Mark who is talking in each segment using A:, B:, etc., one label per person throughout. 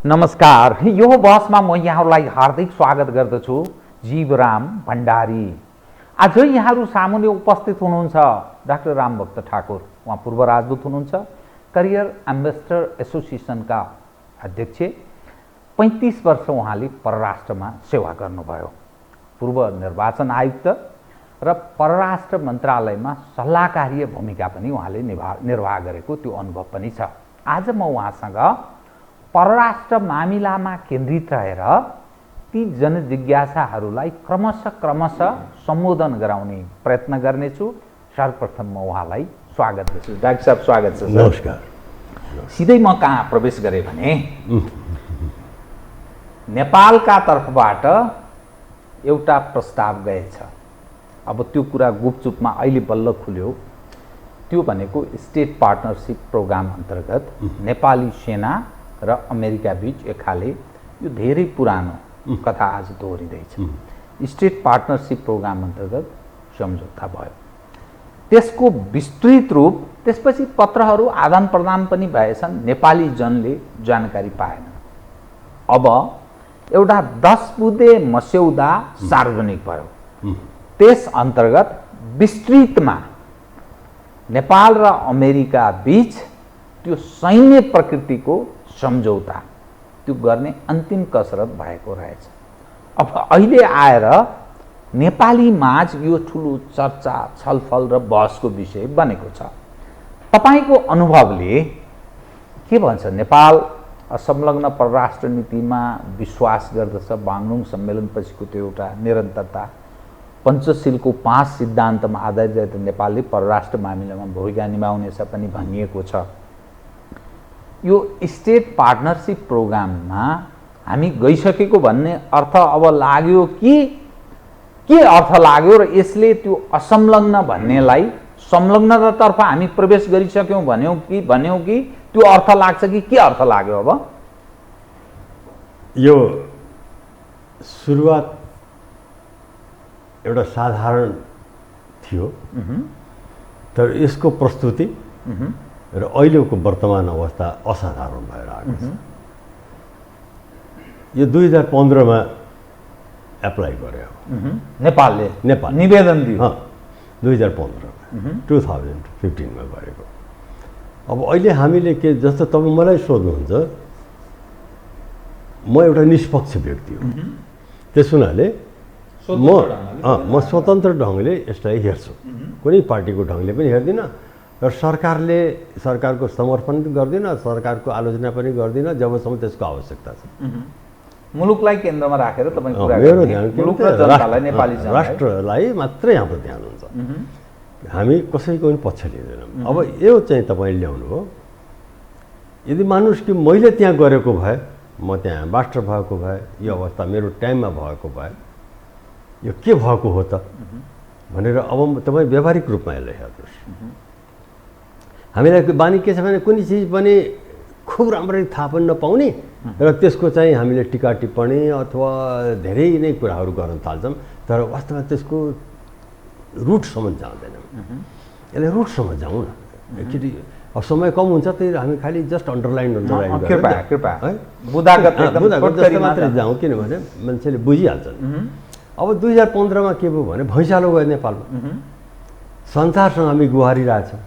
A: नमस्कार, यो बसमा म यहाँहरूलाई हार्दिक स्वागत गर्दछु। जीवराम भण्डारी। आज यहाँहरू सामुन्ने उपस्थित हुनुहुन्छ डाक्टर रामभक्त ठाकुर। उहाँ पूर्व राजदूत हुनुहुन्छ, करियर एम्बेसडर एसोसिएसनका अध्यक्ष। 35 वर्ष उहाँले परराष्ट्रमा सेवा गर्नुभयो। पूर्व निर्वाचन आयुक्त र परराष्ट्र मन्त्रालयमा सल्लाहकारीय भूमिका पनि उहाँले निर्वाह गरेको त्यो अनुभव पनि छ। आज म उहाँसँग परराष्ट्र मामिलामा केन्द्रित रहेर ती जनजिज्ञासाहरूलाई क्रमशः सम्बोधन गराउने प्रयत्न गर्नेछु। सर्वप्रथम म उहाँलाई स्वागत गर्छु। डाक्टर साहब, स्वागत छ।
B: नमस्कार।
A: सिधै म कहाँ प्रवेश गरेँ भने नेपालका तर्फबाट एउटा प्रस्ताव गएछ। अब त्यो कुरा गुपचुपमा अहिले बल्ल खुल्यो। त्यो भनेको स्टेट पार्टनरसिप प्रोग्राम अन्तर्गत नेपाली सेना र अमेरिका बीच एक खाले यो धेरै पुरानो कथा आज दोहोरिँदैछ। स्टेट पार्टनरसिप प्रोग्राम अन्तर्गत सम्झौता भयो। त्यसको विस्तृत रूप त्यसपछि पत्रहरू आदान प्रदान पनि भएछन्। नेपाली जनले जानकारी पाएन। अब एउटा 10 बुँदे मस्यौदा सार्वजनिक भयो। त्यस अन्तर्गत विस्तृतमा नेपाल र अमेरिका बीच त्यो सैन्य प्रकृतिको सम्झौता त्यो गर्ने अन्तिम कसरत भएको रहेछ। अब अहिले आएर नेपाली माझ यो ठुलो चर्चा, छलफल र बहसको विषय बनेको छ। तपाईको अनुभवले के भन्छ? नेपाल संलग्न परराष्ट्र नीतिमा विश्वास गर्दछ। बागलुङ सम्मेलनपछिको त्यो एउटा निरन्तरता, पञ्चशीलको 5 सिद्धान्तमा आधारित नेपालले परराष्ट्र मामिलामा भूमिका निभाउनेछ पनि भनिएको छ। यो स्टेट पार्टनरसिप प्रोग्राममा हामी गइसकेको भन्ने अर्थ अब लाग्यो कि के अर्थ लाग्यो र यसले त्यो असंलग्न भन्नेलाई संलग्नतातर्फ हामी प्रवेश गरिसक्यौँ भन्यौँ कि त्यो अर्थ लाग्छ कि के अर्थ लाग्यो? अब
B: यो सुरुवात एउटा साधारण थियो, तर यसको प्रस्तुति र अहिलेको वर्तमान अवस्था असाधारण भएर आएको छ। यो 2015 मा एप्लाई गर्यो
A: नेपालले।
B: नेपाल
A: निवेदन दियो
B: 2015 मा, 2015 मा गरेको। अब अहिले हामीले के, जस्तो तपाईँ मलाई सोध्नुहुन्छ, म एउटा निष्पक्ष व्यक्ति हो। त्यस हुनाले म स्वतन्त्र ढङ्गले यसलाई हेर्छु। कुनै पार्टीको ढङ्गले पनि हेर्दिनँ र सरकारको समर्थन पनि गर्दिनँ, सरकारको आलोचना पनि गर्दिनँ जबसम्म त्यसको आवश्यकता छ।
A: मुलुकलाई केन्द्रमा राखेर तपाईँ कुरा
B: मेरो ध्यान
A: मुलुक र जनतालाई, नेपाली
B: राष्ट्रलाई मात्रै हाम्रो ध्यान हुन्छ। हामी कसैको पनि पक्ष लिँदैनौँ। अब यो चाहिँ तपाईँले ल्याउनु हो। यदि मानुस् कि मैले त्यहाँ गरेको भए, म त्यहाँ एम्बासडर भएको भए, यो अवस्था मेरो टाइममा भएको भए यो के भएको हो त भनेर अब तपाईँ व्यावहारिक रूपमा यसलाई हेर्नुहोस्। हामीलाई बानी के छ भने कुनै चिज पनि खुब राम्ररी थाहा पनि नपाउने र त्यसको चाहिँ हामीले टिका टिप्पणी अथवा धेरै नै कुराहरू गर्न थाल्छौँ, तर वास्तवमा त्यसको रुटसम्म जाँदैनौँ। यसलाई रुटसम्म जाउँ न। एकचोटि अब समय कम हुन्छ, त्यही हामी खालि जस्ट अन्डरलाइन
A: कृपया बुदागत
B: मात्रै जाउँ, किनभने मान्छेले बुझिहाल्छन्। अब 2015 मा के भयो भने भैँचालो गयो नेपालमा। संसारसँग हामी गुहारिरहेछौँ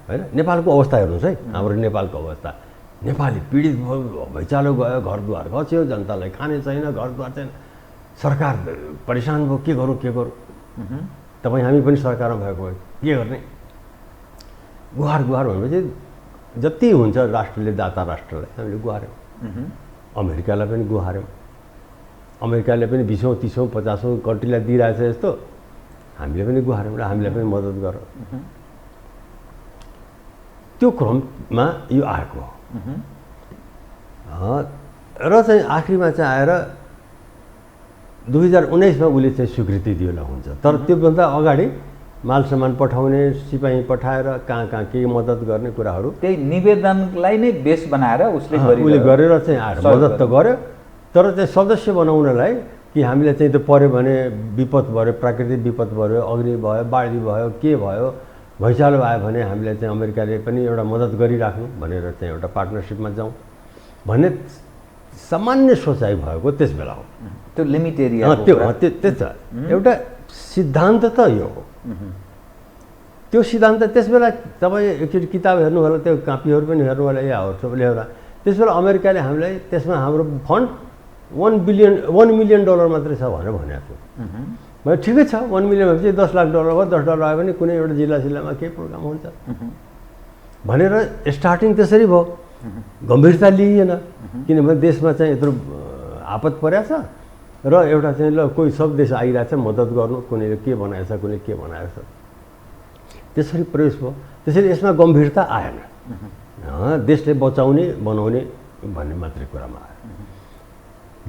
B: होइन। नेपालको अवस्था हेर्नुहोस् है, हाम्रो नेपालको अवस्था। नेपाली पीडित भयो, भैँचालो गयो, घरद्वार खस्यो, जनतालाई खाने छैन, घरद्वार छैन, सरकार परेशान भयो। के गरौँ? तपाईँ हामी पनि सरकारमा भएको भए के गर्ने? गुहार भनेपछि जति हुन्छ राष्ट्रले, दाता राष्ट्रलाई हामीले गुहार्यौँ। अमेरिकालाई पनि गुहार्यौँ। अमेरिकाले पनि 20औँ 30औँ 50औँ कन्ट्रीलाई दिइरहेछ यस्तो, हामीले पनि गुहार्यौँ र हामीलाई पनि मद्दत गर। त्यो क्रममा यो आएको हो र चाहिँ आखिरीमा चाहिँ आएर 2019 मा उसले चाहिँ स्वीकृति दियो ल हुन्छ। तर त्योभन्दा अगाडि माल सामान पठाउने, सिपाही पठाएर कहाँ के मद्दत गर्ने कुराहरू
A: त्यही निवेदनलाई नै बेस बनाएर उसले
B: गरेर चाहिँ आएर मद्दत त गर्यो। तर चाहिँ सदस्य बनाउनलाई कि हामीलाई चाहिँ त्यो पर्यो भने विपद भयो, प्राकृतिक विपद भयो, अग्नि भयो, बाढी भयो, के भयो, भैँचालो आयो भने हामीले चाहिँ अमेरिकाले पनि एउटा मद्दत गरिराख्नु भनेर चाहिँ एउटा पार्टनरसिपमा जाउँ भन्ने सामान्य सोचाइ भएको त्यस बेला हो।
A: त्यो लिमिट एरिया
B: त्यस एउटा सिद्धान्त त यो हो। त्यो सिद्धान्त त्यस बेला तपाईँ एकचोटि किताब हेर्नु होला, त्यो कापीहरू पनि हेर्नु होला, या सबैले एउटा त्यस बेला अमेरिकाले हामीलाई त्यसमा हाम्रो फन्ड $1 मिलियन मात्रै छ भनेर भनेको थियो। मैले ठिकै छ, 1 मिलियन भनेपछि $10 लाख भयो, $10 आयो भने कुनै एउटा जिल्लामा केही प्रोग्राम हुन्छ भनेर स्टार्टिङ त्यसरी भयो। गम्भीरता लिइएन, किनभने देशमा चाहिँ यत्रो आपत परेको छ र एउटा चाहिँ ल कोही सब देश आइरहेछ मद्दत गर्नु, कुनैले के बनाएछ कुनै के बनाएछ, त्यसरी प्रवेश भयो। त्यसैले यसमा गम्भीरता आएन, देशले बचाउने बनाउने भन्ने मात्रै कुरामा आयो।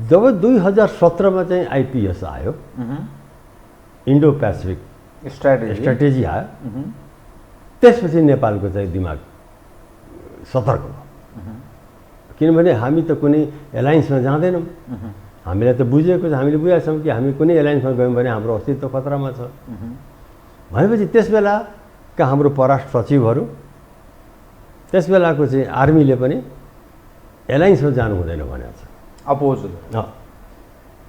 B: जब 2017मा चाहिँ आइपिएस आयो, इन्डो पेसिफिक स्ट्राटेजी आयो, त्यसपछि नेपालको चाहिँ दिमाग सतर्क भयो। किनभने हामी त कुनै एलायन्समा जाँदैनौँ, हामीलाई त बुझेको छ, हामीले बुझेका छौँ कि हामी कुनै एलायन्समा गयौँ भने हाम्रो अस्तित्व खतरामा छ भनेपछि त्यस बेलाका हाम्रो परराष्ट्र सचिवहरू, त्यस बेलाको चाहिँ आर्मीले पनि एलायन्समा जानु हुँदैन भनेको छ।
A: अपोज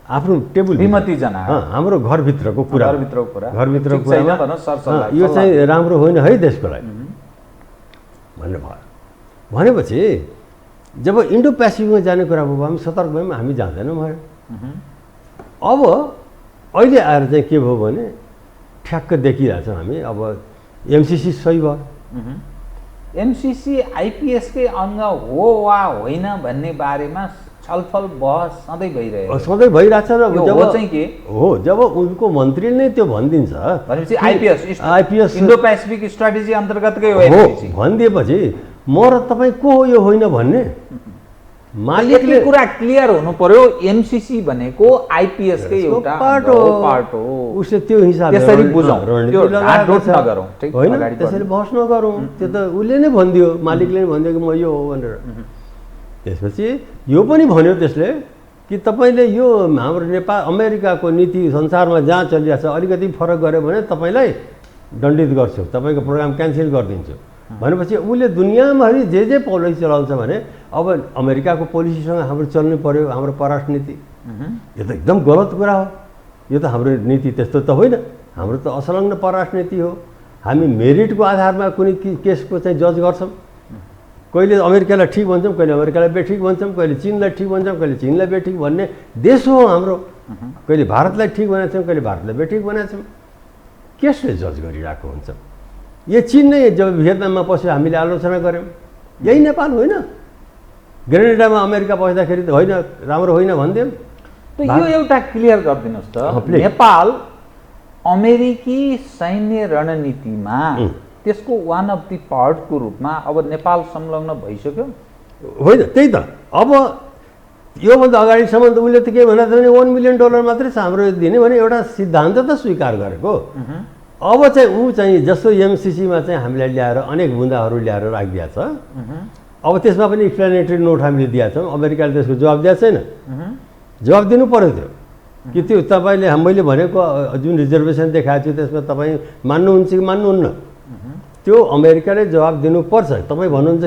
B: आफ्नो टेबल
A: विमति जना
B: हाम्रो घरभित्रको कुरा, घरभित्रको
A: कुरा
B: यो चाहिँ राम्रो होइन है देशको लागि भन्ने भयो। भनेपछि जब इन्डो पेसिफिकमा जाने कुरा भयो, हामी सतर्क भयौँ, हामी जाँदैनौँ भयो। अब अहिले आएर चाहिँ के भयो भने ठ्याक्क देखिरहेछौँ हामी, अब एमसिसी सही भयो।
A: एमसिसी आइपिएसकै अङ्ग हो वा होइन भन्ने बारेमा छलफल बहस सधैँ भइरहेको,
B: सधैँ भइरहेछ र
A: जब चाहिँ के
B: हो, जब उनको मन्त्रीले नै त्यो भनिदिन्छ
A: भनेपछि आइपिएस इन्डो पेसिफिक स्ट्राटेजी अन्तर्गतकै हो
B: भनिदिएपछि म र तपाईँ को हो यो होइन भन्ने
A: मालिकले कुरा क्लियर हुनु पर्यो। एमसिसी भनेको आइपिएसकै एउटा पार्ट हो,
B: उसले त्यो हिसाबले
A: त्यसरी बुझौँ, त्यो ढाँटढोट नगरौँ,
B: होइन त्यसरी बहस नगरौँ। त्यो त उसले नै भनिदियो, मालिकले नै भनिदियो कि म यो हो भनेर। त्यसपछि यो पनि भन्यो त्यसले कि तपाईँले यो हाम्रो नेपाल अमेरिकाको नीति संसारमा जहाँ चलिरहेको छ अलिकति फरक गऱ्यो भने तपाईँलाई दण्डित गर्छु, तपाईँको प्रोग्राम क्यान्सल गरिदिन्छु भनेपछि उसले दुनियाँभरि जे पोलिसी चलाउँछ भने अब अमेरिकाको पोलिसीसँग हाम्रो चल्नु पर्यो, हाम्रो परराष्ट्र नीति। यो त एकदम गलत कुरा हो, यो त हाम्रो नीति त्यस्तो त होइन, हाम्रो त असंलग्न परराष्ट्र नीति हो। हामी मेरिटको आधारमा कुनै केसको चाहिँ जज गर्छौँ, कहिले अमेरिकालाई ठिक भन्छौँ, कहिले अमेरिकालाई बेठिक भन्छौँ, कहिले चिनलाई ठिक भन्छौँ, कहिले चिनलाई बेठिक भन्ने देश हो हाम्रो। कहिले भारतलाई ठिक बनाएको छौँ, कहिले भारतलाई बेठिक बनाएको छौँ, केसले जज गरिरहेको हुन्छ। यो चिन नै जब भियतनाममा पस्यो हामीले आलोचना गऱ्यौँ, यही नेपाल होइन? ग्रेनेडामा अमेरिका पस्दाखेरि त होइन, राम्रो होइन भनिदियौँ।
A: यो एउटा क्लियर गरिदिनुहोस् त, नेपाल अमेरिकी सैन्य रणनीतिमा त्यसको वान अफ दि पार्टको रूपमा अब नेपाल संलग्न भइसक्यो
B: होइन? त्यही त। अब योभन्दा अगाडिसम्म त उसले त के भनेको भने $1 मिलियन मात्रै छ हाम्रो दिने भने एउटा सिद्धान्त त स्वीकार गरेको। अब चाहिँ ऊ चाहिँ जस्तो एमसिसीमा चाहिँ हामीलाई ल्याएर अनेक बुँदाहरू ल्याएर राखिदिएको छ, अब त्यसमा पनि एक्सप्लेनेटरी नोट हामीले दिएका छौँ। अमेरिकाले त्यसको जवाब दिएको छैन, जवाब दिनु पऱ्यो त्यो कि त्यो तपाईँले मैले भनेको जुन रिजर्भेसन देखाएको छु त्यसमा तपाईँ मान्नुहुन्छ कि मान्नुहुन्न, त्यो अमेरिकाले जवाब दिनुपर्छ। तपाईँ भन्नुहुन्छ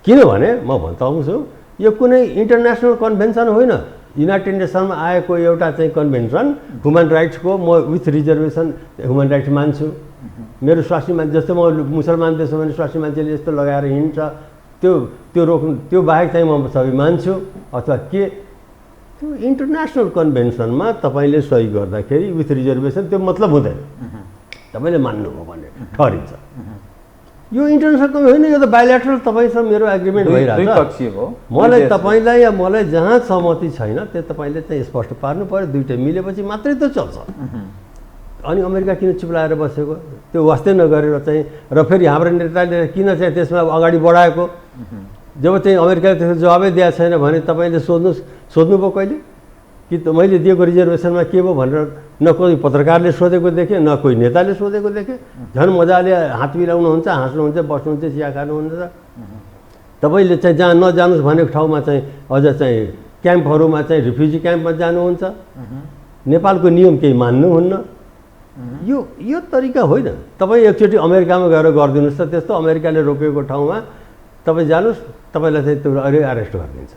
B: किनभने म भन्छु यो कुनै इन्टरनेसनल कन्भेन्सन होइन, युनाइटेड नेसनमा आएको एउटा चाहिँ कन्भेन्सन ह्युमन राइट्सको। म विथ रिजर्भेसन ह्युमन राइट्स मान्छु। मेरो स्वास्नी मान्छे जस्तो म मुसलमान देशमा भने स्वास्नी मान्छेले यस्तो लगाएर हिँड्छ त्यो रोक्नु, त्यो बाहेक चाहिँ म सबै मान्छु अथवा के। त्यो इन्टरनेसनल कन्भेन्सनमा तपाईँले सही गर्दाखेरि विथ रिजर्भेसन त्यो मतलब हुँदैन, तपाईँले मान्नुभयो भन्ने ठहरिन्छ। यो इन्टरनेसनल कन्भेन्सन होइन, यो त बायोलेटरल तपाईँसँग मेरो एग्रिमेन्ट भइरहेको हो। मलाई तपाईँलाई या मलाई जहाँ सहमति छैन त्यो तपाईँले चाहिँ स्पष्ट पार्नु पऱ्यो, दुइटै मिलेपछि मात्रै त चल्छ। अनि अमेरिका किन चुप्लाएर बसेको, त्यो वास्तै नगरेर चाहिँ र फेरि हाम्रो नेताले किन चाहिँ त्यसमा अगाडि बढाएको? जब चाहिँ अमेरिकाले त्यसको जवाबै दिएको छैन भने तपाईँले सोध्नुभयो कहिले कि मैले दिएको रिजर्भेसनमा के भयो भनेर? न कोही पत्रकारले सोधेको देखेँ, न कोही नेताले सोधेको देखेँ। झन् मजाले हात मिलाउनुहुन्छ, हाँस्नुहुन्छ, बस्नुहुन्छ, चिया खानुहुन्छ। तपाईँले चाहिँ जहाँ नजानुहोस् भनेको ठाउँमा चाहिँ अझ चाहिँ क्याम्पहरूमा चाहिँ रिफ्युजी क्याम्पमा जानुहुन्छ। नेपालको नियम केही मान्नुहुन्न। यो तरिका होइन। तपाईँ एकचोटि अमेरिकामा गएर गरिदिनुहोस् त त्यस्तो, अमेरिकाले रोकेको ठाउँमा तपाईँ जानुहोस्, तपाईँलाई चाहिँ त्यो अरेस्ट गरिदिन्छ।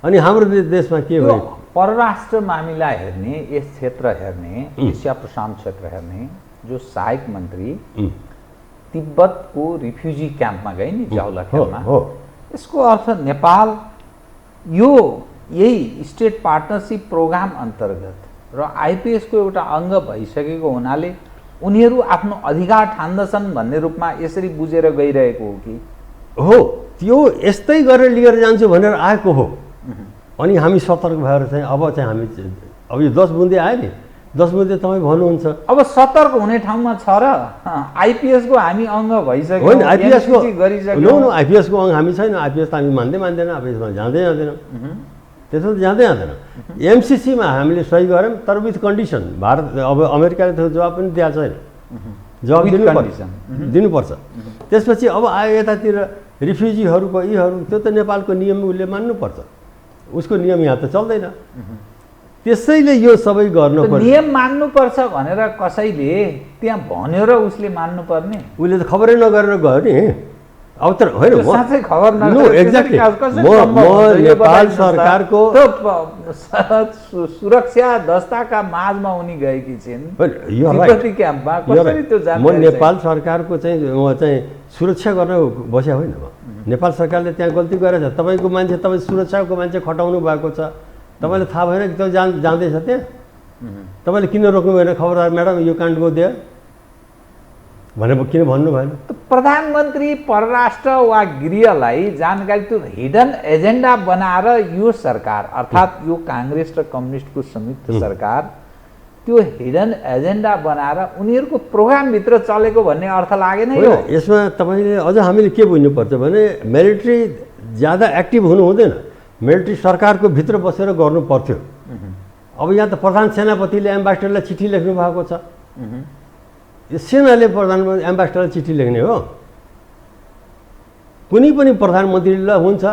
B: अनि हाम्रो देशमा के
A: त्यो
B: भयो?
A: परराष्ट्र मामिला हेर्ने, यस क्षेत्र हेर्ने, एसिया प्रशान्त क्षेत्र हेर्ने जो सहायक मन्त्री तिब्बतको रिफ्युजी क्याम्पमा गए नि जाउलाखेलमा, यसको अर्थ नेपाल यही स्टेट पार्टनरसिप प्रोग्राम अन्तर्गत र आइपिएसको एउटा अङ्ग भइसकेको हुनाले उनीहरू आफ्नो अधिकार ठान्दछन् भन्ने रूपमा यसरी बुझेर गइरहेको हो कि?
B: हो, त्यो यस्तै गरेर लिएर जान्छु भनेर आएको हो। अनि हामी सतर्क भएर चाहिँ अब यो 10 बुँदे आयो नि, 10 बुँदे तपाईँ भन्नुहुन्छ।
A: अब सतर्क हुने ठाउँमा छ र आइपिएसको हामी अङ्ग भइसक्यो,
B: होइन आइपिएसको
A: गरिसक्यो।
B: नो आइपिएसको अङ्ग हामी छैन, आइपिएस त हामी मान्दैन, आइपिएसमा जाँदैनौँ, त्यसो त जाँदैन। एमसिसीमा हामीले सही गऱ्यौँ, तर विथ कन्डिसन। भारत अब अमेरिकाले त्यो जवाब पनि दिएको छैन, जवाब दिनुपर्छ। त्यसपछि अब आयो यतातिर रिफ्युजीहरूको यीहरू, त्यो त नेपालको नियम उसले मान्नुपर्छ, उसको नियम यहाँ त चल्दैन। त्यसैले यो सबै गर्नु पर्छ।
A: नियम मान्नुपर्छ भनेर कसैले त्यहाँ भन्यो र उसले मान्नुपर्ने?
B: उसले त खबरै नगरेर गयो नि। अब त होइन,
A: खबर
B: एक्ज्याक्टली म नेपाल सरकारको
A: सुरक्षा दस्ताका माझमा उनी गएकी छिन् क्याम्पमा,
B: म नेपाल सरकारको चाहिँ म चाहिँ सुरक्षा गर्न बस्या होइन। नेपाल सरकारले त्यहाँ गल्ती गरेछ। तपाईँको मान्छे, तपाईँ सुरक्षाको मान्छे खटाउनु भएको छ, तपाईँलाई थाहा भएन कि त्यो जाँदैछ त्यहाँ? तपाईँले किन रोक्नु भएन? खबरदार म्याडम, यो काण्ड गो दियो भनेर किन भन्नु भएन?
A: प्रधानमन्त्री परराष्ट्र वा गृहलाई जानकारी, त्यो हिडन एजेन्डा बनाएर यो सरकार अर्थात् यो काङ्ग्रेस र कम्युनिस्टको संयुक्त सरकार त्यो हिडन एजेन्डा बनाएर उनीहरूको प्रोग्रामभित्र चलेको भन्ने अर्थ लागेन यो?
B: यसमा तपाईँले अझ हामीले के बुझ्नुपर्छ भने मिलिट्री ज्यादा एक्टिभ हुनु हुँदैन, मिलिट्री सरकारको भित्र बसेर गर्नु पर्थ्यो। अब यहाँ त प्रधान सेनापतिले एम्बासडरलाई चिठी लेख्नु भएको छ, सेनाले प्रधानमन्त्री एम्बासडरलाई चिठी लेख्ने हो? कुनै पनि प्रधानमन्त्रीलाई हुन्छ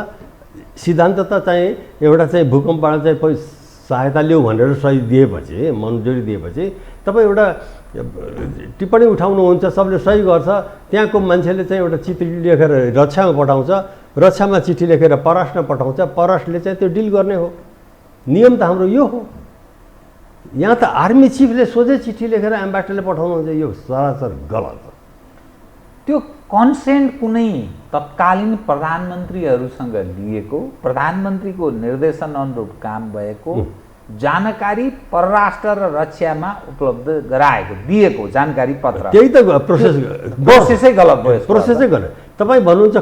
B: सिद्धान्त त चाहिँ एउटा चाहिँ भूकम्पबाट चाहिँ सहायता लिऊ भनेर सही दिएपछि, मन्जुरी दिएपछि तपाईँ एउटा टिप्पणी उठाउनुहुन्छ, सबले सही गर्छ, त्यहाँको मान्छेले चाहिँ एउटा चिठी लेखेर रक्षामा पठाउँछ, रक्षामा चिठी लेखेर परराष्ट्रमा पठाउँछ, परराष्ट्रले चाहिँ त्यो डिल गर्ने हो। नियम त हाम्रो यो हो। यहाँ त आर्मी चिफले सोझै चिठी लेखेर एम्बासडरले पठाउनुहुन्छ, यो सरासर गलत हो।
A: त्यो कन्सेन्ट कुनै तत्कालीन प्रधानमन्त्रीहरूसँग लिएको, प्रधानमन्त्रीको निर्देशन अनुरूप काम भएको जानकारी परराष्ट्र र रक्षामा उपलब्ध गराएको दिएको जानकारी पत्र,
B: त्यही त
A: प्रोसेसै गलत भयो।
B: प्रोसेसै गलत। तपाईँ भन्नुहुन्छ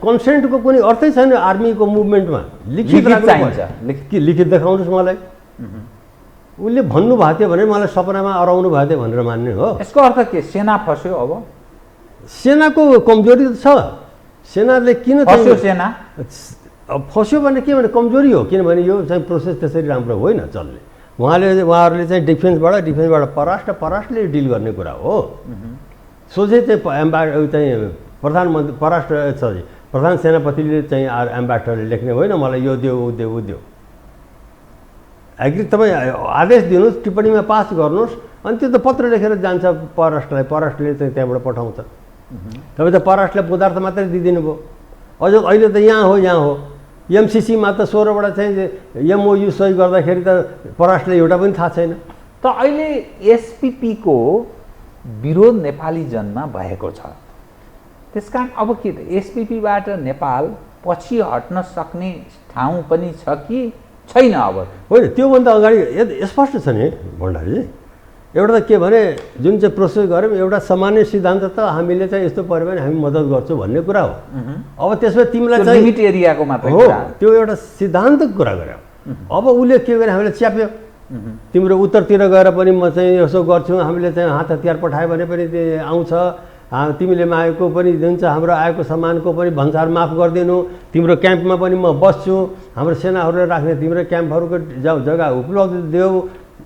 B: कन्सेन्टको कुनै अर्थै छैन आर्मीको मुभमेन्टमा। लिखित
A: चाहिन्छ,
B: लिखित देखाउनुहोस् मलाई। उसले भन्नुभएको थियो भने मलाई सपनामा अराउनु भएको थियो भनेर मान्ने हो?
A: यसको अर्थ के? सेना फस्यो? अब
B: सेनाको कमजोरी छ। सेनाले किन
A: फस्यो? सेना
B: फस्यो भने के भने कमजोरी हो, किनभने यो चाहिँ प्रोसेस त्यसरी राम्रो होइन चल्ने। उहाँहरूले चाहिँ डिफेन्सबाट परराष्ट्रले डिल गर्ने कुरा हो। सोझै चाहिँ प्रधान सेनापतिले चाहिँ एम्बासडरले लेख्ने होइन मलाई यो दियो ऊ दियो। एग्री तपाईँ आदेश दिनुहोस्, टिप्पणीमा पास गर्नुहोस्, अनि त्यो त पत्र लेखेर जान्छ परराष्ट्रलाई, परराष्ट्रले चाहिँ त्यहाँबाट पठाउँछ। तपाईँ त परराष्ट्रलाई पदार्थ मात्रै दिइदिनु भयो। अझ अहिले त यहाँ हो एमसिसीमा त 16वटा चाहिँ एमओयू सही गर्दाखेरि त परराष्ट्रले एउटा पनि थाहा छैन।
A: त अहिले एसपिपीको विरोध नेपाली जनमा भएको छ, त्यसकारण अब के एसपिपीबाट नेपाल पछि हट्न सक्ने ठाउँ पनि छ कि छैन? अब
B: होइन, त्योभन्दा अगाडि स्पष्ट छ नि भण्डारीजी। एउटा त के भने जुन चाहिँ प्रोसेस गऱ्यौँ, एउटा सामान्य सिद्धान्त त हामीले चाहिँ यस्तो पऱ्यो भने हामी मद्दत गर्छौँ भन्ने कुरा हो। अब त्यसमा तिमीलाई चाहिँ
A: लिमिट एरियाको मात्रै
B: हो, त्यो एउटा सिद्धान्तको कुरा गऱ्यो। अब उसले के गरे हामीलाई च्याप्यो। तिम्रो उत्तरतिर गएर पनि म चाहिँ यसो गर्छु, हामीले चाहिँ हात हतियार पठायो भने पनि आउँछ, तिमीले मागेको पनि दिन्छ, हाम्रो आएको सामानको पनि भन्सार माफ गरिदिनु, तिम्रो क्याम्पमा पनि म बस्छु, हाम्रो सेनाहरूले राख्ने तिम्रो क्याम्पहरूको जग्गा उपलब्ध देऊ,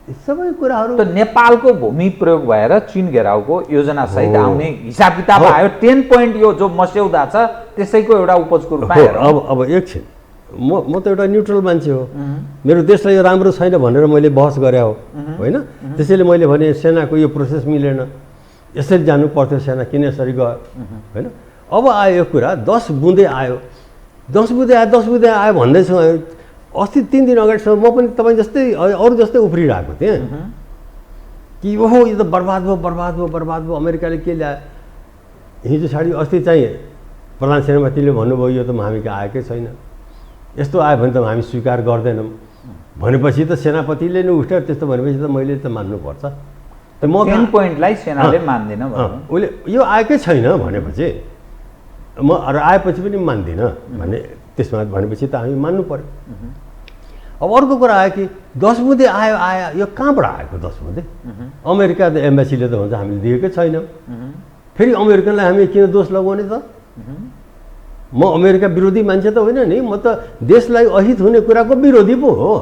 B: सबै कुराहरू।
A: त नेपालको भूमि प्रयोग भएर चीन घेराउको योजना सहित आउने हिसाब किताब आयो। 10 पोइन्ट यो जो मस्यौदा छ त्यसैको एउटा उपजको रूपमा हेरौँ।
B: अब एकछिन, म त एउटा न्युट्रल मान्छे हो। मेरो देशलाई यो राम्रो छैन भनेर मैले बहस गरे हो होइन? त्यसैले मैले भने सेनाको यो प्रोसेस मिलेन, यसरी जानु पर्थ्यो, सेना किन यसरी गयो होइन? अब आयो यो कुरा 10 बुँदे आयो, 10 बुँदे आयो भन्दैछौँ। अस्ति 3 दिन अगाडिसम्म म पनि तपाईँ जस्तै अरू जस्तै उफ्रिरहेको थिएँ कि ओहो यो त बर्बाद भयो अमेरिकाले के ल्यायो। हिजो छाडी अस्ति चाहिँ प्रधान सेनापतिले भन्नुभयो यो त हामी कहाँ आएकै छैन, यस्तो आयो भने त हामी स्वीकार गर्दैनौँ भनेपछि त सेनापतिले नै उठेर त्यस्तो भनेपछि त मैले त मान्नुपर्छ। त म
A: 10 पोइन्टलाई सेनाले मान्दैन
B: उसले यो आएकै छैन भनेपछि म आएपछि पनि मान्दिनँ भने त्यसमा भनेपछि त हामी मान्नु पर्यो। अब अर्को कुरा आयो कि 10 बुँदे आयो यो कहाँबाट आएको 10 बुँदे? अमेरिका त एम्बेसीले त भन्छ हामीले दिएकै छैन। फेरि अमेरिकनलाई हामी किन दोष लगाउने त? म अमेरिका विरोधी मान्छे त होइन नि, म त देशलाई अहित हुने कुराको विरोधी पो हो।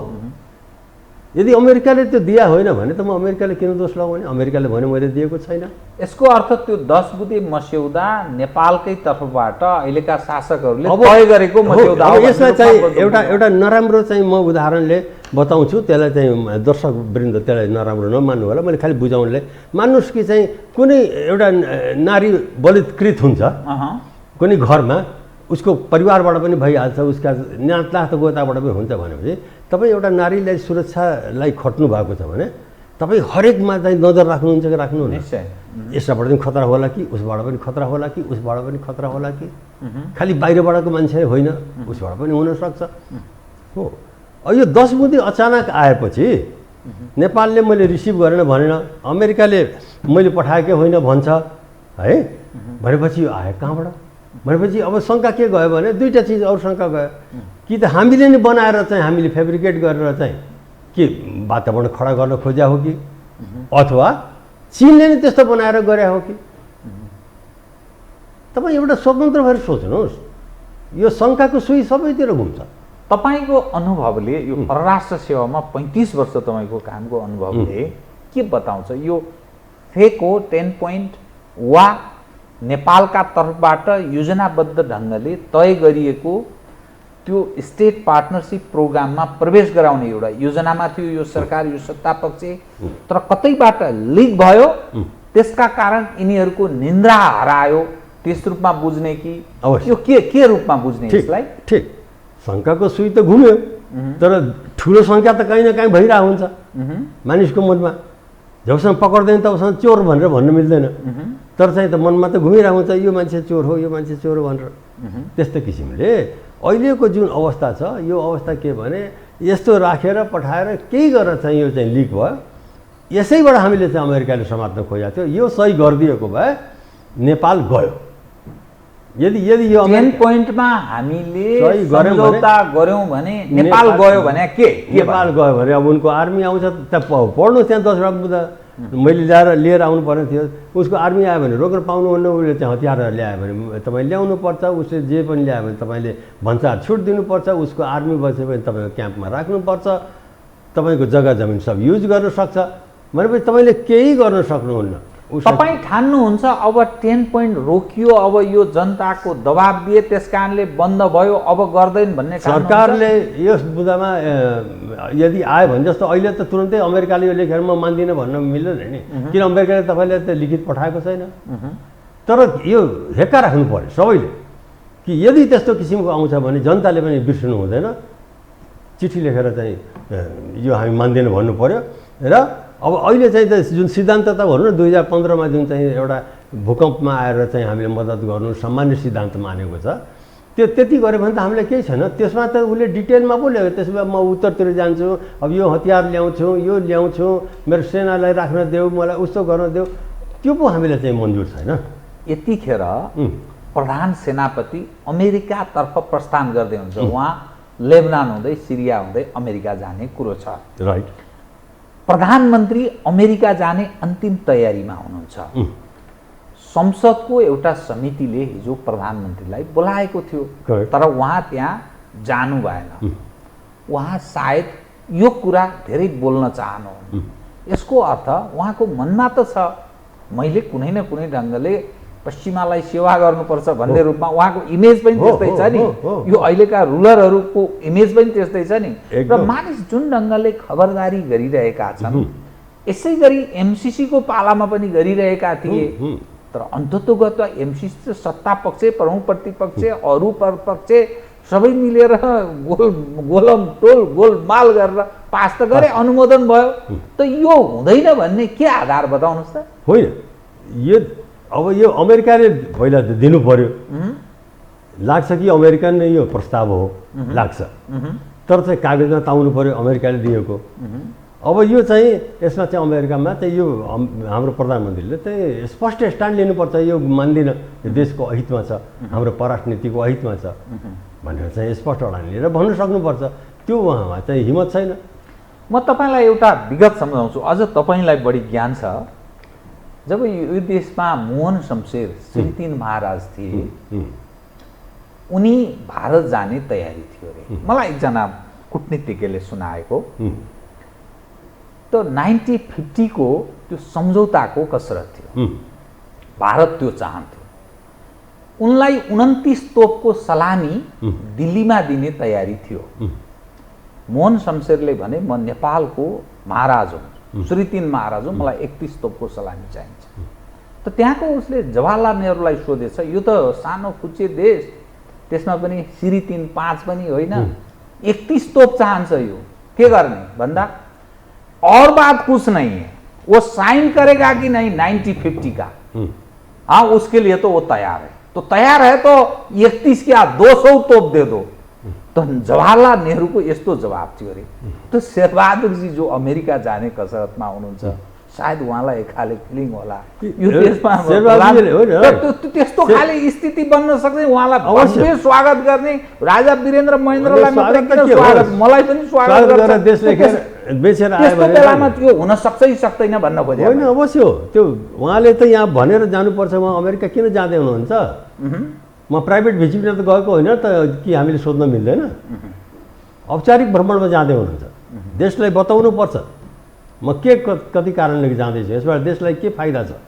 B: यदि अमेरिकाले त्यो दिया होइन भने त म अमेरिकाले किन दोष लगाउने? अमेरिकाले भन्यो मैले दिएको छैन।
A: यसको अर्थ त्यो 10 बुँदे मस्यौदा नेपालकै तर्फबाट अहिलेका शासकहरूले तय गरेको मस्यौदा हो।
B: यसलाई चाहिँ एउटा नराम्रो चाहिँ म उदाहरणले बताउँछु, त्यसलाई चाहिँ दर्शक वृन्द त्यसलाई नराम्रो नमान्नु होला, मैले खालि बुझाउनले मान्नुहोस् कि चाहिँ कुनै एउटा नारी बलात्कृत हुन्छ कुनै घरमा, उसको परिवारबाट पनि भइहाल्छ, उसका नाता गोताबाट पनि हुन्छ भनेपछि तपाईँ एउटा नारीलाई सुरक्षालाई खट्नु भएको छ भने तपाईँ हरेकमा चाहिँ नजर राख्नुहुन्छ कि राख्नुहुन्न? यसबाट पनि खतरा होला कि उसबाट पनि खतरा होला कि उसबाट पनि खतरा होला कि? खालि बाहिरबाटको मान्छे होइन, उसबाट पनि हुनसक्छ हो। यो 10 बुँदे अचानक आएपछि नेपालले मैले रिसिभ गरेन भनेन, अमेरिकाले मैले पठाएकै होइन भन्छ है, भनेपछि यो आयो कहाँबाट? भनेपछि अब शङ्का के गयो भने दुईवटा चिज अरू शङ्का गयो कि त हामीले नै बनाएर चाहिँ हामीले फेब्रिकेट गरेर चाहिँ के वातावरण खडा गर्न खोज्या हो कि अथवा चीनले नै त्यस्तो बनाएर गरे हो कि? तपाईँ एउटा स्वतन्त्र भएर सोच्नुहोस्, यो शङ्काको सुई सबैतिर घुम्छ।
A: तपाईँको अनुभवले यो परराष्ट्र सेवामा 35 वर्ष तपाईँको कामको अनुभवले के बताउँछ? यो फेक हो 10 पोइन्ट वा नेपालका तर्फबाट योजनाबद्ध ढङ्गले तय गरिएको त्यो स्टेट पार्टनरसिप प्रोग्राममा प्रवेश गराउने एउटा योजनामा थियो यो सरकार, यो सत्ता पक्ष, तर कतैबाट लिक भयो, त्यसका कारण यिनीहरूको निन्द्रा हरायो, त्यस रूपमा बुझ्ने कि यो के रूपमा बुझ्ने? यसलाई
B: ठिक शङ्काको सुई त घुम्यो, तर ठुलो सङ्ख्या त कहीँ न कहीँ भइरहेको हुन्छ मानिसको मनमा। जबसम्म पक्र्दैन तबसम्म चोर भनेर भन्न मिल्दैन, तर चाहिँ त मनमा त घुमिरहेको हुन्छ यो मान्छे चोर हो, यो मान्छे चोर हो भनेर। त्यस्तो किसिमले अहिलेको जुन अवस्था छ, यो अवस्था के भने यस्तो राखेर पठाएर केही गरेर चाहिँ यो चाहिँ लिक भयो, यसैबाट हामीले चाहिँ अमेरिकाले समात्न खोजेको थियो। यो सही गरिदिएको भए नेपाल गयो। यदि यो
A: 10 पोइन्टमा हामीले सम्झौता गर्यौं भने नेपाल गयो भने के?
B: नेपाल गयो भने अब उनको आर्मी आउँछ, त्यहाँ पढ्नुहोस्, त्यहाँ 10 बुँदा मैले लिएर आउनु पर्ने थियो। उसको आर्मी आयो भने रोक्न पाउनुहुन्न, उसले चाहिँ हतियार ल्यायो भने तपाईँ ल्याउनु पर्छ, उसले जे पनि ल्यायो भने तपाईँले भन्सार छुट दिनुपर्छ, उसको आर्मी बस्यो भने तपाईँको क्याम्पमा राख्नुपर्छ, तपाईँको जग्गा जमिन सब युज गर्न सक्छ भनेपछि तपाईँले केही गर्न सक्नुहुन्न।
A: तपाईँ ठान्नुहुन्छ अब 10 पोइन्ट रोकियो, अब यो जनताको दबाब दिए त्यस कारणले बन्द भयो, अब गर्दैन भन्ने
B: सरकारले यस बुदामा यदि आयो भने जस्तो अहिले त तुरन्तै अमेरिकाले यो लेखेर म मान्दिनँ भन्न मिल्दैन नि, किन अमेरिकाले तपाईँले त लिखित पठाएको छैन। तर यो हेक्का राख्नु पर्यो सबैले कि यदि त्यस्तो किसिमको आउँछ भने जनताले पनि बिर्सनु हुँदैन, चिठी लेखेर चाहिँ यो हामी मान्दैनौँ भन्नु पर्यो। र अब अहिले चाहिँ त जुन सिद्धान्त त भनौँ न 2015मा जुन चाहिँ एउटा भूकम्पमा आएर चाहिँ हामीले मद्दत गर्नु सामान्य सिद्धान्त मानेको छ, त्यो त्यति गऱ्यो भने त हामीलाई केही छैन। त्यसमा त उसले डिटेलमा पो ल्यायो, त्यसमा म उत्तरतिर जान्छु, अब यो हतियार ल्याउँछु, यो ल्याउँछु, मेरो सेनालाई राख्न देऊ, मलाई उस्तो गर्न देऊ, त्यो पो हामीलाई चाहिँ मन्जुर छैन।
A: यतिखेर प्रधान सेनापति अमेरिकातर्फ प्रस्थान गर्दै हुन्छ, उहाँ लेबनान हुँदै सिरिया हुँदै अमेरिका जाने कुरो छ।
B: राइट।
A: प्रधानमन्त्री अमेरिका जाने अन्तिम तयारीमा हुनुहुन्छ। संसदको एउटा समितिले हिजो प्रधानमन्त्रीलाई बोलाएको थियो, तर उहाँ त्यहाँ जानु भएन। उहाँ सायद यो कुरा धेरै बोल्न चाहनुहुन्न। यसको अर्थ उहाँको मनमा त छ मैले कुनै न कुनै ढङ्गले पश्चिमालाई सेवा गर्नुपर्छ भन्ने रूपमा उहाँको इमेज पनि त्यस्तै छ नि, यो अहिलेका रुलरहरूको इमेज पनि त्यस्तै छ नि। र मानिस जुन ढङ्गले खबरदारी गरिरहेका छन्, यसै गरी एमसिसीको पालामा पनि गरिरहेका थिए, तर अन्ततोगत एमसिसी सत्ता पक्ष, प्रमुख प्रतिपक्ष, अरू पक्ष सबै मिलेर गोलम टोल गोलमाल गरेर पास त गरे, अनुमोदन भयो। त यो हुँदैन भन्ने के आधार बताउनुहोस् त?
B: होइन, अब यो अमेरिकाले पहिला दिनु पर्यो, लाग्छ कि अमेरिका नै यो प्रस्ताव हो लाग्छ, तर चाहिँ कागजमा ताउनु पर्यो अमेरिकाले दिएको। अब यो चाहिँ यसमा चाहिँ अमेरिकामा चाहिँ यो हाम्रो प्रधानमन्त्रीले चाहिँ स्पष्ट स्ट्यान्ड लिनुपर्छ, यो मान्दिनँ, यो देशको अहितमा छ, हाम्रो परराष्ट्र नीतिको अहितमा छ भनेर चाहिँ स्पष्ट अडान लिएर भन्नु सक्नुपर्छ। त्यो उहाँमा चाहिँ हिम्मत छैन।
A: म तपाईँलाई एउटा विगत सम्झाउँछु, अझ तपाईँलाई बढी ज्ञान छ। जब यो देशमा मोहन शमशेर श्री 3 महाराज थिए, उनी भारत जाने तयारी थियो अरे, मलाई एकजना कूटनीतिज्ञले सुनाएको। त 1950 को त्यो सम्झौताको कसरत थियो, भारत त्यो चाहन्थ्यो। उनलाई 29 तोपको सलामी दिल्लीमा दिने तयारी थियो। मोहन शमशेरले भने म नेपालको महाराज हुँ, श्री 3 महाराज हुँ, मलाई 31 तोपको सलामी चाहिन्छ। त त्यहाँको उसले जवाहरलाल नेहरूलाई सोधेछ, यो त सानो कुचे देश, त्यसमा पनि श्री 3 5 पनि होइन, 31 तोप चाहन्छ, यो के गर्ने भन्दा और बात कुछ नहीं है, वो साइन करेगा कि नहीं 1950 का, हाँ उसके लिए तो वो तैयार है। तो तैयार है तो 31 क्या 200 तोप दे दो। तो जवाहरलाल नेहरू को यस्तो जवाब थियो अरे। तो शेरबहादुर जी जो अमेरिका जाने कसरतमा हुनुहुन्छ, सायद उहाँलाई एक खाले फिलिङ होला यो देशमा त्यस्तो खाले स्थिति बन्न सक्छ। उहाँलाई भव्य स्वागत गर्ने, राजा वीरेन्द्र महेन्द्रलाई मात्र किन स्वागत, मलाई पनि स्वागत गरेर देशले बेचेर आयो भने बेलामा त्यो हुन सक्छ कि सक्दैन भन्न खोजे
B: होइन। अवश्य हो, त्यो उहाँले त यहाँ भनेर जानुपर्छ, उहाँ अमेरिका किन जाँदै हुनुहुन्छ? म प्राइभेट भिजिटमा त गएको होइन त कि हामीले सोध्न मिल्दैन? औपचारिक भ्रमणमा जाँदै हुनुहुन्छ, देशलाई बताउनु पर्छ म के कति कारणले जाँदैछु, यसबाट देशलाई के फाइदा छ,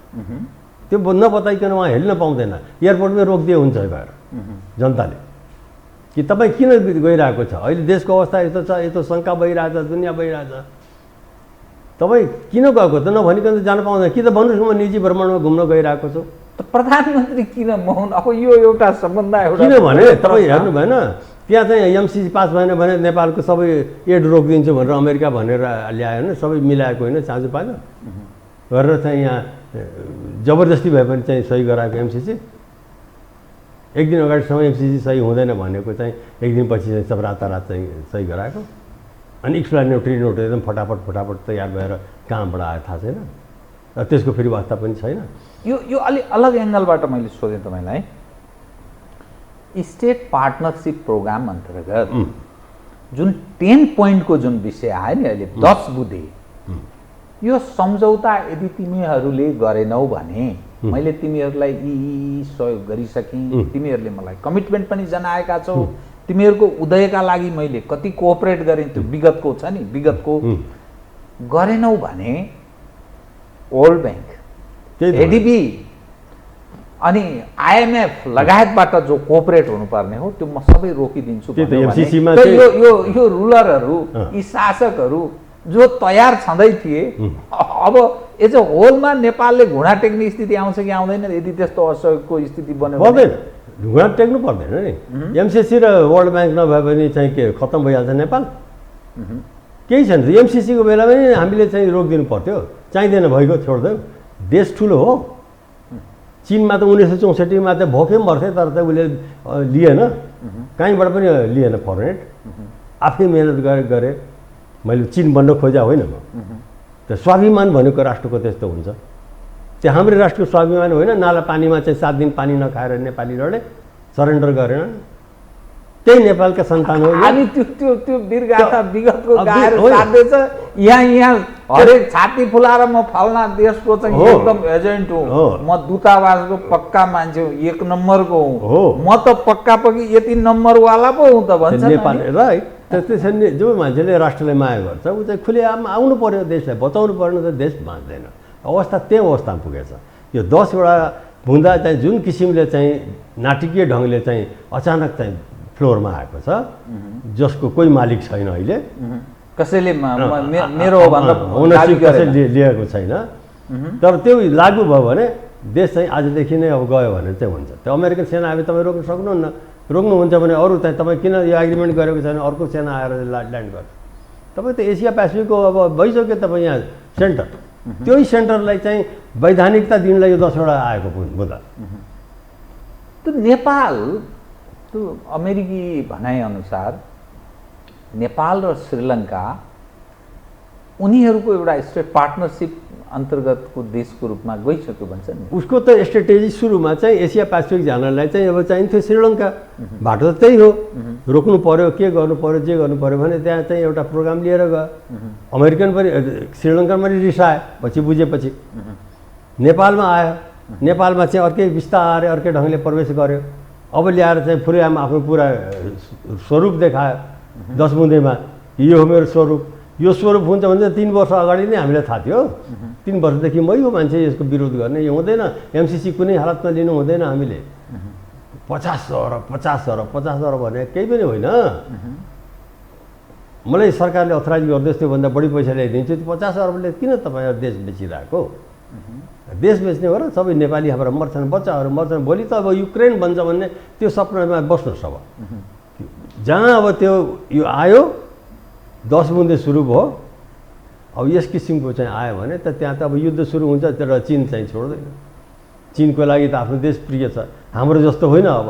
B: त्यो नबताइकन उहाँ हेर्न पाउँदैन। एयरपोर्टमै रोकिदिए हुन्छ भएर जनताले कि तपाईँ किन गइरहेको छ, अहिले देशको अवस्था यस्तो छ, यस्तो शङ्का भइरहेछ, दुनियाँ भइरहेछ, तपाईँ किन गएको त नभनिकन त जान पाउँदैन कि? त भन्नुहोस् म निजी भ्रमणमा घुम्न गइरहेको छु।
A: त प्रधानमन्त्री किन मौन? अब यो एउटा सम्बन्ध
B: किनभने तपाईँ हेर्नु भएन, त्यहाँ चाहिँ एमसिसी पास भएन भने नेपालको सबै एड रोकिदिन्छु भनेर अमेरिका भनेर ल्यायो होइन, सबै मिलाएको होइन, चाँजो पाएन गरेर चाहिँ यहाँ जबरजस्ती भए पनि चाहिँ सही गराएको एमसिसी। एक दिन अगाडिसम्म एमसिसी सही हुँदैन भनेको चाहिँ एक दिनपछि चाहिँ सब रातारात चाहिँ सही गराएको। अनि एक्सप्लेनेटरी नोट एकदम फटाफट तयार भएर कहाँबाट आयो थाहा छैन, र त्यसको फेरि वास्ता पनि छैन।
A: यो अलि अलग एङ्गलबाट मैले सोधेँ तपाईँलाई। स्टेट पार्टनरसिप प्रोग्राम अन्तर्गत जुन 10 पोइन्टको जुन विषय आयो नि अहिले 10 बुँदे, यो सम्झौता यदि तिमीहरूले गरेनौ भने मैले तिमीहरूलाई यी सहयोग गरिसकेँ, तिमीहरूले मलाई कमिटमेन्ट पनि जनाएका छौ, तिमीहरूको उदयका लागि मैले कति कोअपरेट गरेँ, त्यो विगतको छ नि, विगतको गरेनौ भने वर्ल्ड ब्याङ्क, एडिबी अनि आइएमएफ लगायतबाट जो कोअपरेट हुनुपर्ने हो त्यो म सबै रोकिदिन्छु भने यो रुलरहरू, यी शासकहरू जो तयार छँदै थिए, अब एज अ होलमा नेपालले घुँडा टेक्ने स्थिति आउँछ कि आउँदैन? यदि त्यस्तो असहयोगको स्थिति बन्यो
B: पर्दैन, घुँडा टेक्नु पर्दैन नि। एमसिसी र वर्ल्ड ब्याङ्क नभए पनि चाहिँ के खत्तम भइहाल्छ नेपाल? केही छैन। एमसिसीको बेला पनि हामीले चाहिँ रोकिदिनु पर्थ्यो, चाहिँदैन भइगयो, छोडिदियो। देश ठुलो हो, चीनमा त 1964मा त भोकै मर्थे, तर त उसले लिएन, कहीँबाट पनि लिएन फरेन, आफै मेहनत गरे। मैले चीन बन्न खोजा होइन म, त स्वाभिमान भनेको राष्ट्रको त्यस्तो हुन्छ। त्यो हाम्रो राष्ट्रको स्वाभिमान होइन। नाला पानीमा चाहिँ 7 दिन पानी नखाएर नेपाली लडे, सरेन्डर गरेन, त्यही नेपालका सन्तान हो।
A: अनि त्यो वीरगाथा विगतको गाएर साध्य छ। यहाँ हरेक छाती फुलाएर म फल्ना देशको चाहिँ एकदम एजेन्ट हुँ, म दूतावासको पक्का मान्छे हुँ, 1 नम्बरको हुँ, म त पक्का पक्की यति नम्बरवाला पो हुँ त भन्छ
B: नेपाल। राइट, त्यसैले जो मान्छेले राष्ट्रलाई माया गर्छ ऊ चाहिँ खुलेआम आउनु पर्यो, देशलाई बताउनु पर्यो, त देश बाँच्दैन। अवस्था त्यही अवस्थामा पुगेछ। यो 10वटा बुँदा चाहिँ जुन किसिमले चाहिँ नाटकीय ढङ्गले चाहिँ अचानक चाहिँ फ्लोरमा आएको छ, जसको कोही मालिक छैन अहिले,
A: कसैले मेरो
B: ओनरसिप कसैले लिएको छैन। तर त्यो लागू भयो भने देश चाहिँ आजदेखि नै अब गयो भने चाहिँ हुन्छ। त्यो अमेरिकन सेना आए तपाईँ रोक्न सक्नुहुन्न, रोक्नुहुन्छ भने अरू चाहिँ तपाईँ किन यो एग्रिमेन्ट गरेको छैन, अर्को सेना आएर ल्यान्ड गर्छ। तपाईँ त एसिया पेसिफिकको अब भइसक्यो तपाईँ यहाँ सेन्टर, त्यही सेन्टरलाई चाहिँ वैधानिकता दिनलाई यो 10वटा आएको मुद्दा।
A: त्यो नेपाल, त्यो अमेरिकी भनाइअनुसार नेपाल र श्रीलङ्का उनीहरूको एउटा स्टेट पार्टनरसिप अन्तर्गतको देशको रूपमा गइसक्यो भन्छ नि।
B: उसको त स्ट्रेटेजी सुरुमा चाहिँ एसिया पेसिफिक जानलाई चाहिँ अब चाहिन्थ्यो श्रीलङ्का, बाटो त त्यही हो, रोक्नु पर्यो, के गर्नु पर्यो, जे गर्नु पर्यो भने त्यहाँ चाहिँ एउटा प्रोग्राम लिएर गयो। अमेरिकन पनि श्रीलङ्कन पनि रिसाए, पछि बुझेपछि नेपालमा आयो, नेपालमा चाहिँ अर्कै बिस्तारै अर्कै ढङ्गले प्रवेश गर्यो। अब ल्याएर चाहिँ फुरेआमा आफ्नो पुरा स्वरूप देखायो 10 बुँदेमा, यो हो मेरो स्वरूप। यो स्वरूप हुन्छ भने 3 वर्ष अगाडि नै हामीलाई थाहा थियो। 3 वर्षदेखि मै हो मान्छे यसको विरोध गर्ने, यो हुँदैन, एमसिसी कुनै हालतमा लिनु हुँदैन। हामीले 50 अरब भने केही पनि होइन। मलाई सरकारले अथराइज गर्दैछ त्योभन्दा बढी पैसा ल्याइदिन्छु, त्यो 50 अरबले किन तपाईँहरू देश बेचिरहेको? देश बेच्ने हो र सबै नेपाली हाम्रा मर्छन्, बच्चाहरू मर्छन्। भोलि त अब युक्रेन बन्छ भन्ने त्यो सपनामा बस्नुहोस्। अब जहाँ अब त्यो यो आयो 10 बुँदे सुरु भयो, अब यस किसिमको चाहिँ आयो भने त त्यहाँ त अब युद्ध सुरु हुन्छ, तर चीन चाहिँ छोड्दैन। चीनको लागि त आफ्नो देश प्रिय छ, हाम्रो जस्तो होइन। अब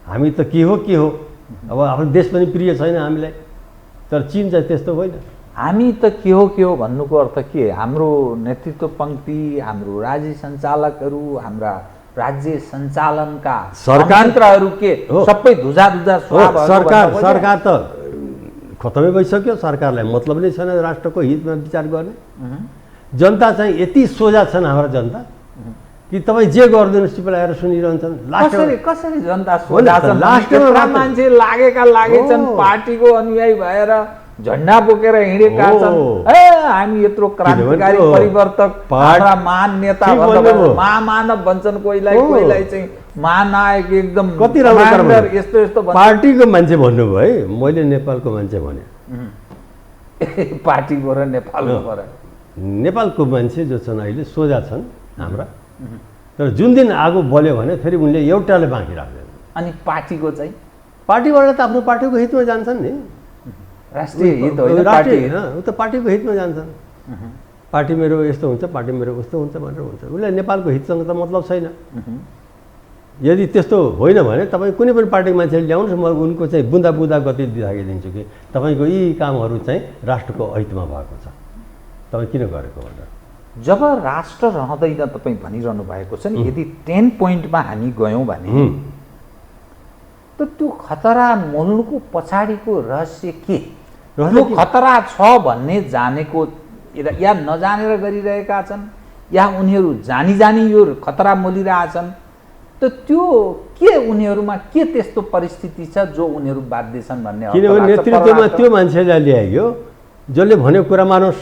B: हामी त के हो, अब आफ्नो देश पनि प्रिय छैन हामीलाई, तर चीन चाहिँ त्यस्तो होइन।
A: हामी त के हो भन्नुको अर्थ के? हाम्रो नेतृत्व पङ्क्ति, हाम्रो राज्य सञ्चालकहरू, हाम्रा राज्य सञ्चालनका सरकारहरू के सबै धुजा
B: सरकार त खतमै भइसक्यो। सरकारलाई मतलब नै छैन राष्ट्रको हितमा विचार गर्ने। जनता चाहिँ यति सोझा छन् हाम्रा जनता कि तपाईँ जे गरिदिनुहोस् टिपल आएर सुनिरहन्छन्।
A: कसरी जनता सोझा छन्? लास्टमा मान्छे लागेछन्, पार्टीको अनुयायी भएर झन्डा बोकेर हिँडेका छन्। हामी यत्रो क्रान्तिकारी परिवर्तक, हाम्रा महान नेता महामानव भन्छन् कोहीलाई चाहिँ महानायक, एकदम
B: कति राम्रो
A: यस्तो
B: पार्टीको मान्छे भन्नुभयो है। मैले नेपालको मान्छे भने
A: पार्टीको र
B: नेपालको मान्छे जो छन् अहिले सोझा छन् हाम्रा। तर जुन दिन आगो बल्यो भने फेरि उनले एउटाले बाँकी राख्दैन।
A: अनि पार्टीको चाहिँ
B: पार्टीबाट त आफ्नो पार्टीको हितमा जान्छन् नि।
A: राष्ट्रिय हित होइन,
B: ऊ त पार्टीको हितमा जान्छन्। पार्टी मेरो यस्तो हुन्छ, पार्टी मेरो उस्तो हुन्छ भनेर हुन्छ। उसलाई नेपालको हितसँग त मतलब छैन। यदि त्यस्तो होइन भने तपाईँ कुनै पनि पार्टीको मान्छेले ल्याउनुहोस्, म उनको चाहिँ बुँदा गति देखाइदिन्छु कि तपाईँको यी कामहरू चाहिँ राष्ट्रको हितमा भएको छ, तपाईँ किन गरेको भनेर।
A: जब राष्ट्र रहँदैन तपाईँ भनिरहनु भएको छ नि, यदि 10 पोइन्टमा हामी गयौँ भने त त्यो खतरा मोल्नुको पछाडिको रहस्य के? यो खतरा छ भन्ने जानेको या नजानेर गरिरहेका छन्, या उनीहरू जानी यो खतरा मोलिरहेछन्, त त्यो के उनीहरूमा के त्यस्तो परिस्थिति छ जो उनीहरू बाध्य छन् भन्ने?
B: किनभने नेतृत्वमा त्यो मान्छेलाई ल्याइयो जसले भनेको कुरा मानोस्।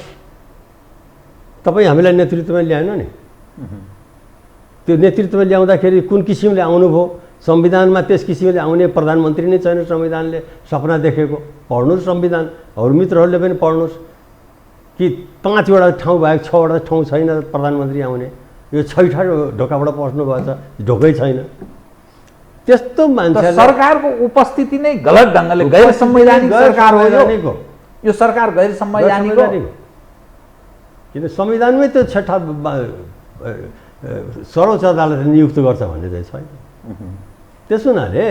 B: तपाईँ हामीलाई नेतृत्वमा ल्याएन नि। त्यो नेतृत्वमा ल्याउँदाखेरि कुन किसिमले आउनुभयो? संविधानमा त्यस किसिमले आउने प्रधानमन्त्री नै छैन। संविधानले सपना देखेको पढ्नुहोस्, संविधान अरू मित्रहरूले पनि पढ्नुहोस् कि 5वटा ठाउँ बाहेक 6वटा ठाउँ छैन प्रधानमन्त्री आउने। यो 6 ढोकाबाट पस्नु भएछ, ढोकै छैन। त्यस्तो मान्छे
A: सरकारको उपस्थिति नै गलत ढङ्गले गैर संवैधानिक सरकार हो यो सरकार, गैर संवैधानिक हो।
B: किन संविधानमै त्यो 6 सर्वोच्च अदालतले नियुक्त गर्छ भन्ने चाहिँ छैन। त्यसो हुनाले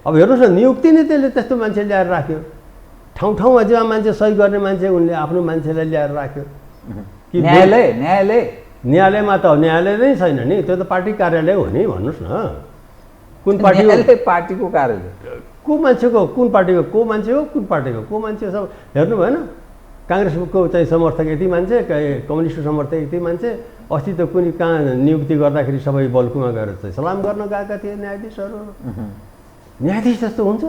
B: अब हेर्नुहोस् न, नियुक्ति नै त्यसले त्यस्तो मान्छे ल्याएर राख्यो। ठाउँमा जहाँ मान्छे सही गर्ने मान्छे उनले आफ्नो मान्छेलाई ल्याएर राख्यो।
A: कि न्यायालयमा
B: त न्यायालय नै छैन नि, त्यो त पार्टी कार्यालय हो नि। भन्नुहोस् न, कुन
A: पार्टीको कार्यालय?
B: को मान्छेको, कुन पार्टीको को मान्छे हो, कुन पार्टीको को मान्छे सब हेर्नु भएन। काङ्ग्रेसको चाहिँ समर्थक यति मान्छे, कम्युनिस्ट समर्थक यति मान्छे। अस्ति त कुनै कहाँ नियुक्ति गर्दाखेरि सबै बल्कुमा गएर चाहिँ सलाम गर्न गएका थिए न्यायाधीशहरू। न्यायाधीश जस्तो हुन्छ?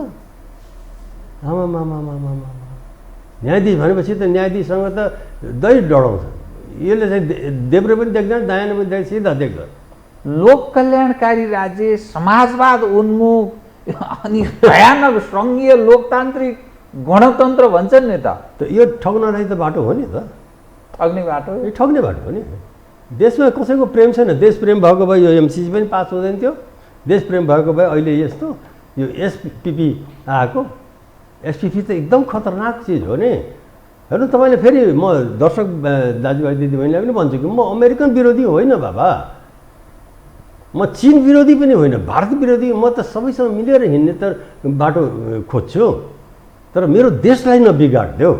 B: न्यायाधीश भनेपछि त न्यायाधीशसँग त दै डढाउँछ। यसले चाहिँ देब्रे पनि देख्दैन, दायाँ पनि देख्छ, सिधा देख्छ।
A: लोक कल्याणकारी राज्य, समाजवाद उन्मुख अनि भयानक सङ्घीय लोकतान्त्रिक गणतन्त्र भन्छन् नि त
B: यो ठग्न चाहिँ त बाटो हो नि त।
A: ठग्ने बाटो,
B: यो ठग्ने बाटो हो नि। देशमा कसैको प्रेम छैन। देश प्रेम भएको भए यो एमसिसी पनि पास हुँदैन थियो। देश प्रेम भएको भए अहिले यस्तो यो एसपिपी आएको, एसपिपी त एकदम खतरनाक चिज हो नि। हेर्नु तपाईँले, फेरि म दर्शक दाजुभाइ दिदीबहिनीलाई पनि भन्छु कि म अमेरिकन विरोधी होइन बाबा, म चीन विरोधी पनि होइन, भारत विरोधी। म त सबैसँग मिलेर हिँड्ने त बाटो खोज्छु, तर मेरो देशलाई नबिगाड्देऊ।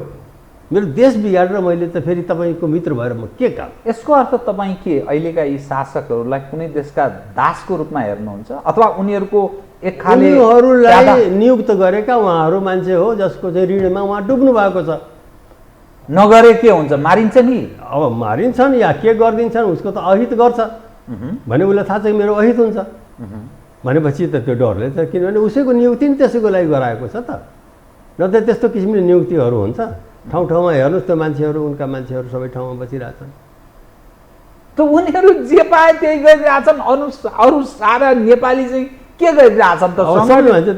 B: मेरो देश बिगाडेर मैले त फेरि तपाईँको मित्र भएर म के काम?
A: यसको अर्थ तपाईँ के अहिलेका यी शासकहरूलाई कुनै देशका दासको रूपमा हेर्नुहुन्छ, अथवा उनीहरूको एक खाले
B: उनीहरूलाई नियुक्त गरेका उहाँहरू मान्छे हो जसको चाहिँ ऋणमा उहाँ डुब्नु भएको छ।
A: नगरे के हुन्छ? मारिन्छ नि।
B: अब मारिन्छन् या के गरिदिन्छन्, उसको त अहित गर्छ भने उसलाई थाहा छ कि मेरो अहित हुन्छ भनेपछि त त्यो डरले त, किनभने उसैको नियुक्ति नि त्यसैको लागि गराएको छ त। न त त्यस्तो किसिमले नियुक्तिहरू हुन्छ। ठाउँ ठाउँमा हेर्नुहोस्, त्यो मान्छेहरू, उनका मान्छेहरू सबै ठाउँमा बसिरहेछन्।
A: त उनीहरू जे पाए त्यही गरिरहेछन्, अरू सारा नेपाली चाहिँ के गरिरहेछन् त?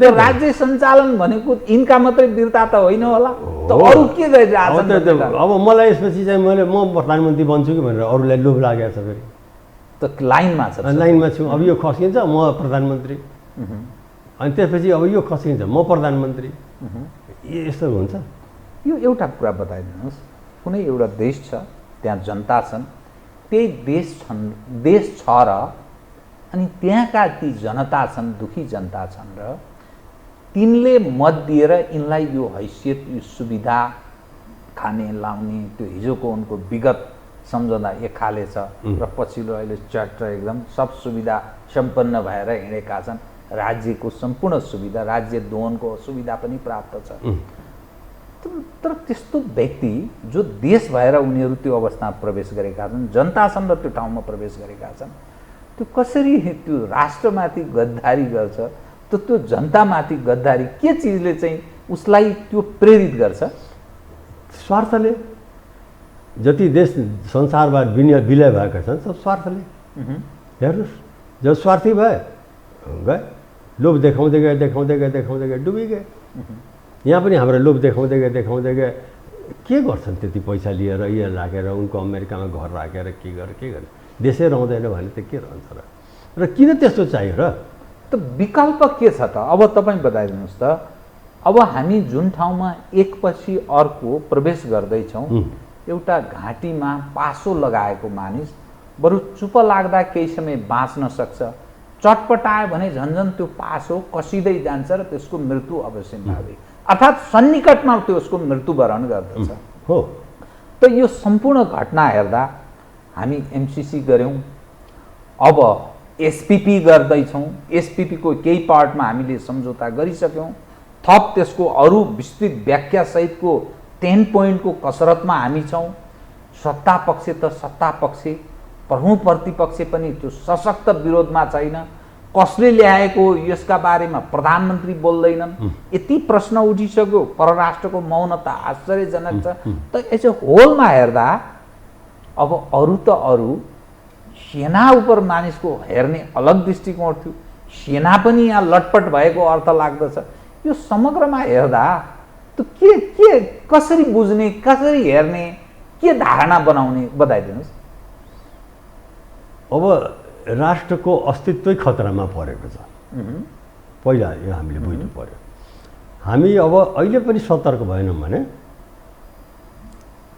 A: राज्य सञ्चालन भनेको यिनका मात्रै वीरता त होइन होला, त अरू के गरिरहेछन्?
B: अब मलाई यसपछि चाहिँ म प्रधानमन्त्री बन्छु कि भनेर अरूलाई लोभ लागेको छ। फेरि
A: त लाइनमा छ,
B: लाइनमा छु। अब यो खस्किन्छ म प्रधानमन्त्री, अनि त्यसपछि अब यो खस्किन्छ म प्रधानमन्त्री, यस्तो हुन्छ।
A: यो एउटा कुरा बताइदिनुहोस्, कुनै एउटा देश छ, त्यहाँ जनता छन्, त्यही देश छ र अनि त्यहाँका ती जनता छन्, दुखी जनता छन् र तिनले मत दिएर यिनलाई यो हैसियत, यो सुविधा, खाने लाउने, त्यो हिजोको उनको विगत सम्झँदा एक खाले छ र पछिल्लो अहिले चट्ट एकदम सब सुविधा सम्पन्न भएर हिँडेका छन्। राज्यको सम्पूर्ण सुविधा, राज्य दोहनको सुविधा पनि प्राप्त छ। तर त्यस्तो व्यक्ति जो देश भएर उनीहरू त्यो अवस्थामा प्रवेश गरेका छन्, जनता छन् र त्यो ठाउँमा प्रवेश गरेका छन्, त्यो कसरी त्यो राष्ट्रमाथि गद्दारी गर्छ? त त्यो जनतामाथि गद्दारी के चिजले चाहिँ उसलाई त्यो प्रेरित गर्छ?
B: स्वार्थले। जति देश संसारमा विलय भएका छन् सब स्वार्थले। हेर्नुहोस्, जब स्वार्थी भए गए, लोभ देखाउँदै गए देखाउँदै गए देखाउँदै गए डुबी गए। यहाँ पनि हाम्रो लोभ देखाउँदै गए के गर्छन्? त्यति पैसा लिएर यहाँ राखेर उनको अमेरिकामा घर राखेर के गरे? देशै रहँदैन भने त के रहन्छ र किन त्यस्तो चाहियो र?
A: त विकल्प के छ त? अब तपाईँ बताइदिनुहोस् त। अब हामी जुन ठाउँमा एकपछि अर्को प्रवेश गर्दैछौँ, एउटा घाँटीमा पासो लगाएको मानिस बरु चुप लाग्दा केही समय बाँच्न सक्छ, चटपटायो भने झन्झन त्यो पासो कसिँदै जान्छ र त्यसको मृत्यु अवश्य भावी, अर्थात् सन्निकटमा त्यो उसको मृत्युवरण गर्दछ।
B: हो।
A: त यो सम्पूर्ण घटना हेर्दा हामी एमसिसी गऱ्यौँ, अब एसपिपी गर्दैछौँ, एसपिपीको केही पार्टमा हामीले सम्झौता गरिसक्यौँ, थप त्यसको अरू विस्तृत व्याख्यासहितको 10 पोइन्टको कसरतमा हामी छौँ। सत्ता पक्ष त सत्ता पक्ष, प्रमुख प्रतिपक्ष पनि त्यो सशक्त विरोधमा छैन। कसले ल्याएको यसका बारेमा प्रधानमन्त्री बोल्दैनन्। यति प्रश्न उठिसक्यो, परराष्ट्रको मौनता आश्चर्यजनक छ। त यसो होलमा हेर्दा अब अरू त अरू, सेना उप मानिसको हेर्ने अलग दृष्टिकोण थियो, सेना पनि यहाँ लटपट भएको अर्थ लाग्दछ। यो समग्रमा हेर्दा त के कसरी बुझ्ने, कसरी हेर्ने, के धारणा बनाउने बताइदिनुहोस्।
B: अब राष्ट्रको अस्तित्वै खतरामा परेको छ। पहिला यो हामीले बुझ्नु पर्यो। हामी अब अहिले पनि सतर्क भएनौँ भने,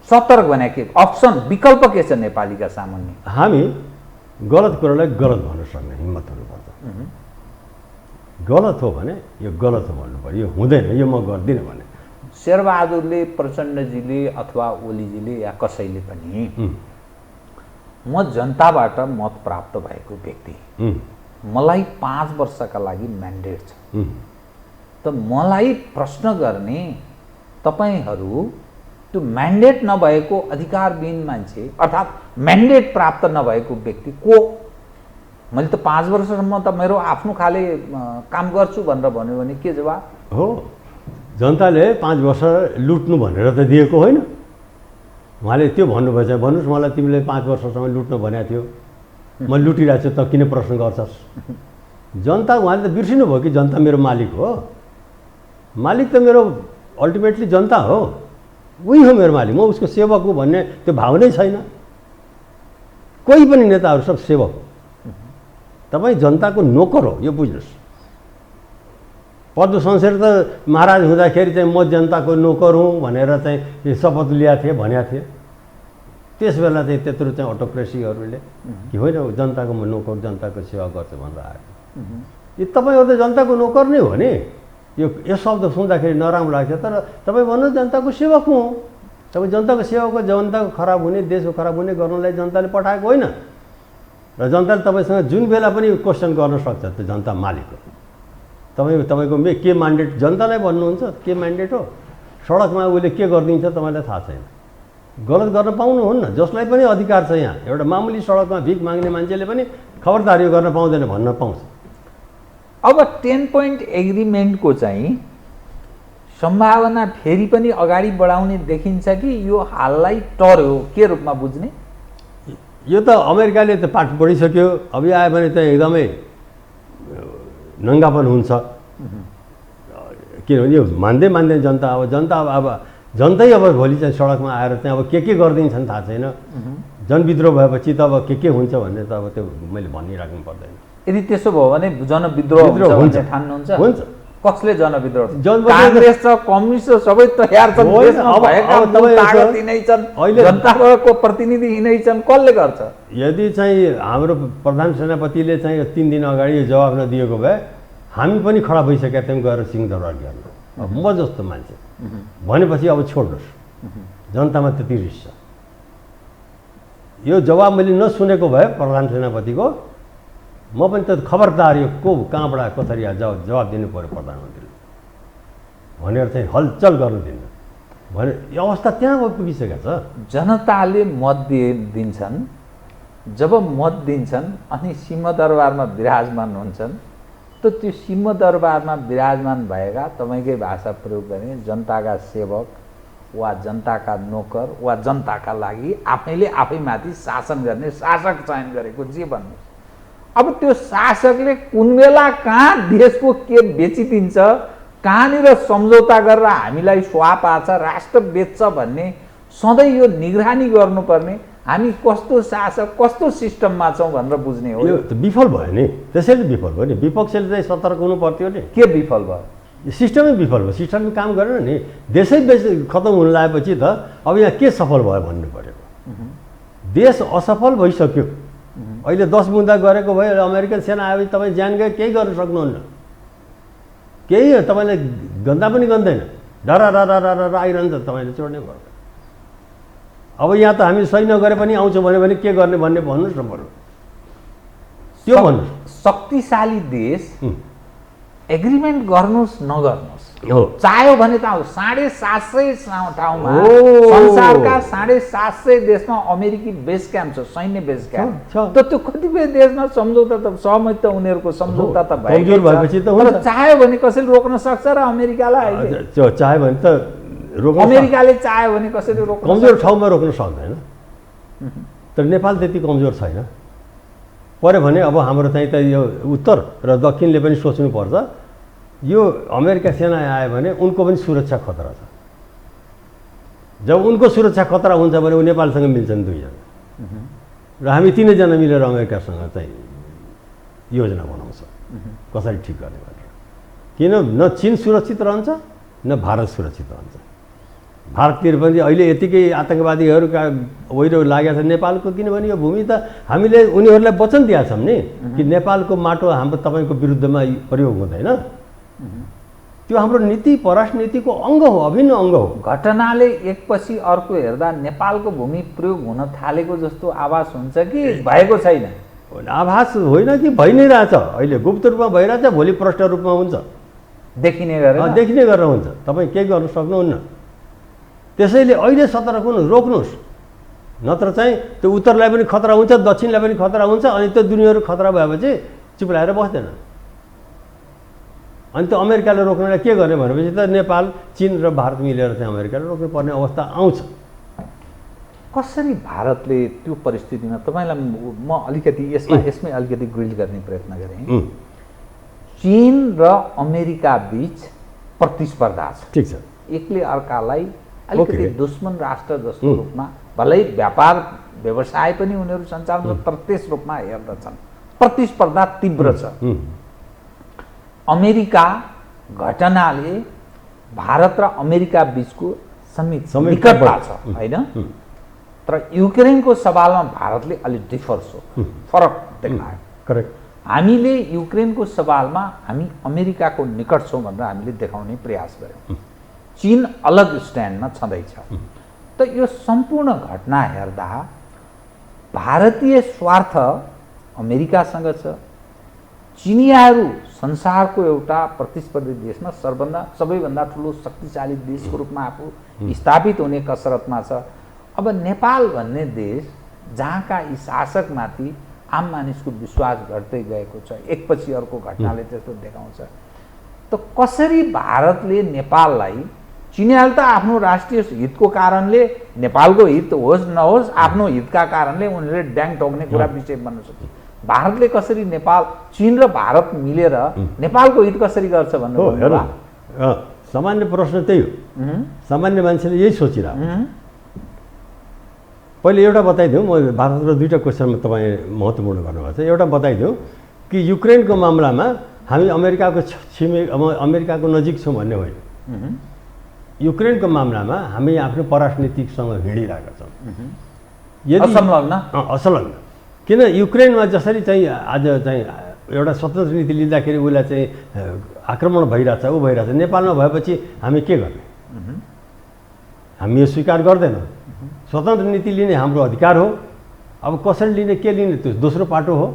A: सतर्क भने के अप्सन, विकल्प के छ नेपालीका सामान्य?
B: हामी गलत कुरालाई गलत भन्न सक्ने हिम्मत हुनुपर्छ। गलत हो भने यो गलत हो भन्नु पर्यो, यो हुँदैन, यो म गर्दिनँ भने।
A: शेरबहादुरले, प्रचण्डजीले अथवा ओलीजीले या कसैले पनि म जनताबाट मत प्राप्त भएको व्यक्ति, मलाई 5 वर्षका लागि म्यान्डेट छ, त मलाई प्रश्न गर्ने तपाईहरू त्यो म्यान्डेट नभएको अधिकारविहीन मान्छे, अर्थात् म्यान्डेट प्राप्त नभएको व्यक्ति को? मैले त 5 वर्षसम्म त मेरो आफ्नो खाले काम गर्छु भनेर भन्यो भने के जवाब
B: हो? जनताले 5 वर्ष लुट्नु भनेर त दिएको होइन। उहाँले त्यो भन्नुभएछ, भन्नुहोस् मलाई तिमीले 5 वर्षसम्म लुट्नु भनेको थियो, म लुटिरहेको छु, त किन प्रश्न गर्छस्? जनता, उहाँले त बिर्सिनु भयो कि जनता मेरो मालिक हो। मालिक त मेरो अल्टिमेटली जनता हो, उही हो मेरो मालिक, म उसको सेवक हो भन्ने त्यो भाव नै छैन। कोही पनि नेताहरू सब सेवक हो। तपाईँ जनताको नोकर हो, यो बुझ्नुहोस्। पद्म शमशेर त महाराज हुँदाखेरि चाहिँ म जनताको नोकर हुँ भनेर चाहिँ शपथ लिएको थिएँ भनेको थिएँ। त्यस बेला चाहिँ त्यत्रो चाहिँ अटोक्रेसीहरूले कि होइन जनताको म नोकर जनताको सेवा गर्छु भनेर आयो। यो तपाईँहरू त जनताको नोकर नै हो नि। यो शब्द सुन्दाखेरि नराम्रो लाग्छ, तर तपाईँ भन्नु जनताको सेवक हुँ। तपाईँ जनताको सेवाको जनताको खराब हुने देशको खराब हुने गर्नलाई जनताले पठाएको होइन र जनताले तपाईँसँग जुन बेला पनि क्वेसन गर्न सक्छ त्यो जनता मालिक हो। तपाईँको के म्यान्डेट जनतालाई भन्नुहुन्छ के म्यान्डेट हो? सडकमा उसले के गरिदिन्छ तपाईँलाई थाहा छैन। गलत गर्न पाउनुहुन्न। जसलाई पनि अधिकार छ यहाँ एउटा मामुली सडकमा भिख माग्ने मान्छेले पनि खबरदारी गर्न पाउँदैन भन्न पाउँछ।
A: अब 10 पोइन्ट एग्रिमेन्टको चाहिँ सम्भावना फेरि पनि अगाडि बढाउने देखिन्छ कि यो हाललाई टर्यो के रूपमा बुझ्ने?
B: यो त अमेरिकाले त पाठ पढिसक्यो। अब यो आयो भने चाहिँ एकदमै नङ्गापन हुन्छ। किनभने यो मान्दै जनता अब जनतै अब भोलि चाहिँ सडकमा आएर चाहिँ अब के गरिदिन्छन् थाहा छैन। जनविद्रोह भएपछि त अब के हुन्छ भन्ने त अब त्यो मैले भनिराख्नु पर्दैन।
A: यदि त्यसो भयो भने जनविद्रोह हुन्छ ठान्नुहुन्छ?
B: हुन्छ।
A: कसले जनविद्रोह? कांग्रेस छ, कम्युनिस्ट सबै तयार छन्, देशमा भएका ताकत यिनै छन्, जनताको प्रतिनिधि यिनै छन्, कसले गर्छ?
B: यदि चाहिँ हाम्रो प्रधान सेनापतिले चाहिँ 3 दिन अगाडि जवाफ नदिएको भए हामी पनि खडा भइसकेका थियौँ गएर सिंहदरबार गर्न। म जस्तो मान्छे भनेपछि अब छोड्नुहोस्, जनतामा त्यति रिस छ। यो जवाब मैले नसुनेको भए प्रधान सेनापतिको म पनि त खबरदार यो कहाँबाट कसरी जवाब दिनु पर्यो प्रधानमन्त्रीले भनेर चाहिँ हलचल गर्नु दिन्न भने यो अवस्था त्यहाँ पुगिसकेको छ।
A: जनताले मत दिन्छन्, जब मत दिन्छन् अनि सिंहदरबारमा विराजमान हुन्छन् त त्यो सिंहदरबारमा विराजमान भएका तपाईँकै भाषा प्रयोग गर्ने जनताका सेवक वा जनताका नोकर वा जनताका लागि आफैले आफैमाथि शासन गर्ने शासक चयन गरेको जे भन्नुहोस्। अब त्यो शासकले कुन बेला कहाँ देशको के बेचिदिन्छ, कहाँनिर सम्झौता गरेर हामीलाई स्वाप आछ, राष्ट्र बेच्छ भन्ने सधैँ यो निगरानी गर्नुपर्ने हामी कस्तो शासक कस्तो सिस्टममा छौँ भनेर बुझ्ने हो।
B: यो त विफल भयो नि, त्यसैले विफल भयो नि। विपक्षले चाहिँ सतर्क हुनु पर्थ्यो नि।
A: के विफल भयो?
B: सिस्टमै विफल भयो। सिस्टमले काम गरेन नि। देशै खतम हुन लागेपछि त अब यहाँ के सफल भयो भन्नु पऱ्यो। देश असफल भइसक्यो। अहिले 10 बुँदा गरेको भए अमेरिकन सेना आएपछि तपाईँ ज्यान गए केही गर्न सक्नुहुन्न। केही तपाईँले गन्दा पनि गन्दैन, डरा आइरहन्छ, तपाईँले छोड्ने भयो। अब यहाँ त हामी सही नगरे पनि आउँछौँ भने के गर्ने भन्ने भन्नुहोस् न बरु त्यो भन्नुहोस्।
A: शक्तिशाली देश एग्रिमेन्ट गर्नुहोस् नगर्नुहोस्
B: हो,
A: चाह्यो भने त 750 ठाउँमा संसारका 750 देशमा अमेरिकी बेस क्याम्प छ, सैन्य बेस क्याम्प। त त्यो कतिपय देशमा सम्झौता त सहमति त उनीहरूको सम्झौता त
B: भएपछि त हुन्छ।
A: चाह्यो भने कसैले रोक्न सक्छ र अमेरिकालाई?
B: चाह्यो भने त रोक्न,
A: अमेरिकाले चाह्यो भने कसैले रोक्न
B: कमजोर ठाउँमा रोक्न सक्दैन। तर नेपाल त्यति कमजोर छैन। पर्यो भने अब हाम्रो चाहिँ त यो उत्तर र दक्षिणले पनि सोच्नुपर्छ। यो अमेरिका सेना आयो भने उनको पनि सुरक्षा खतरा छ। जब उनको सुरक्षा खतरा हुन्छ भने ऊ नेपालसँग मिल्छन् 2 जना र हामी 3 जना मिलेर अमेरिकासँग चाहिँ योजना बनाउँछ कसरी ठिक गर्ने भनेर। किन न चीन सुरक्षित रहन्छ न भारत सुरक्षित रहन्छ। भारततिर पनि अहिले यतिकै आतङ्कवादीहरूका वैरो लागेको छ नेपालको। किनभने यो भूमि त हामीले उनीहरूलाई वचन दिएका छौँ नि कि नेपालको माटो हाम्रो तपाईँको विरुद्धमा प्रयोग हुँदैन। त्यो हाम्रो नीति परराष्ट्र नीतिको अङ्ग हो, अभिन्न अङ्ग हो।
A: घटनाले एकपछि अर्को हेर्दा नेपालको भूमि प्रयोग हुन थालेको जस्तो आभास हुन्छ कि भएको छैन?
B: आभास होइन कि भइ नै रहेछ। अहिले गुप्त रूपमा भइरहेछ, भोलि प्रष्ट रूपमा हुन्छ,
A: देखिने गरेर
B: हुन्छ। तपाईँ केही गर्न सक्नुहुन्न। त्यसैले अहिले सतर्क हुनु, रोक्नुहोस्। नत्र चाहिँ त्यो उत्तरलाई पनि खतरा हुन्छ, दक्षिणलाई पनि खतरा हुन्छ। अनि त्यो दुनियाँहरू खतरा भएपछि चुप लागेर बस्दैन। अनि त्यो अमेरिकाले रोक्नलाई के गर्ने भनेपछि त नेपाल, चीन र भारत मिलेर चाहिँ अमेरिकाले रोक्नुपर्ने अवस्था आउँछ।
A: कसरी भारतले त्यो परिस्थितिमा तपाईँलाई म अलिकति यसमै अलिकति ग्रिल गर्ने प्रयत्न गरेँ। चीन र अमेरिका बीच प्रतिस्पर्धा छ,
B: ठिक छ।
A: एकले अर्कालाई अलिकति दुश्मन राष्ट्र जस्तो रूपमा, भलै व्यापार व्यवसाय पनि उनीहरू सञ्चालन तर त्यस रूपमा हेर्दछन्। प्रतिस्पर्धा तीव्र छ। अमेरिका घटनाले भारत र अमेरिका बिचको समीप
B: समीप
A: निकटता छ होइन, तर युक्रेनको सवालमा भारतले अलिक डिफर्स हो, फरक देखायो।
B: करेक्ट।
A: हामीले युक्रेनको सवालमा हामी अमेरिकाको निकट छौँ भनेर हामीले देखाउने प्रयास गऱ्यौँ। चीन अलग स्ट्यान्डमा छँदैछ। त यो सम्पूर्ण घटना हेर्दा भारतीय स्वार्थ अमेरिकासँग छ, चिनियाहरू संसारको एउटा प्रतिस्पर्धी देशमा सबैभन्दा ठुलो शक्तिशाली देशको रूपमा आफू स्थापित हुने कसरतमा छ। अब नेपाल भन्ने देश जहाँका यी शासकमाथि आम मानिसको विश्वास घट्दै गएको छ, एकपछि अर्को घटनाले त्यस्तो देखाउँछ। त कसरी भारतले नेपाललाई, चिनियाले त आफ्नो राष्ट्रिय हितको कारणले, नेपालको हित होस् नहोस् आफ्नो हितका कारणले उनीहरूले ड्याङ ठोक्ने कुरा विषय बन्न सक्छ, भारतले कसरी नेपाल, चीन र भारत मिलेर नेपालको हित कसरी गर्छ भन्नु
B: हो। सामान्य प्रश्न त्यही हो, सामान्य मान्छेले यही सोचिरहेको। पहिले एउटा बताइदिउँ, म भारतको दुईवटा क्वेसनमा तपाईँ महत्त्वपूर्ण गर्नुभएको छ। एउटा बताइदिउँ कि युक्रेनको मामलामा हामी अमेरिकाको अमेरिकाको नजिक छौँ भन्ने होइन। युक्रेनको मामलामा हामी आफ्नो परराष्ट्र नीतिसँग हिँडिरहेका छौँ। यदि असंलग्न, किन युक्रेनमा जसरी चाहिँ आज चाहिँ एउटा स्वतन्त्र नीति लिँदाखेरि उसलाई चाहिँ आक्रमण भइरहेछ, ऊ भइरहेछ, नेपालमा भएपछि हामी के गर्ने? हामी यो स्वीकार गर्दैनौँ। स्वतन्त्र नीति लिने हाम्रो अधिकार हो। अब कसरी लिने, के लिने, त्यो दोस्रो पाटो हो।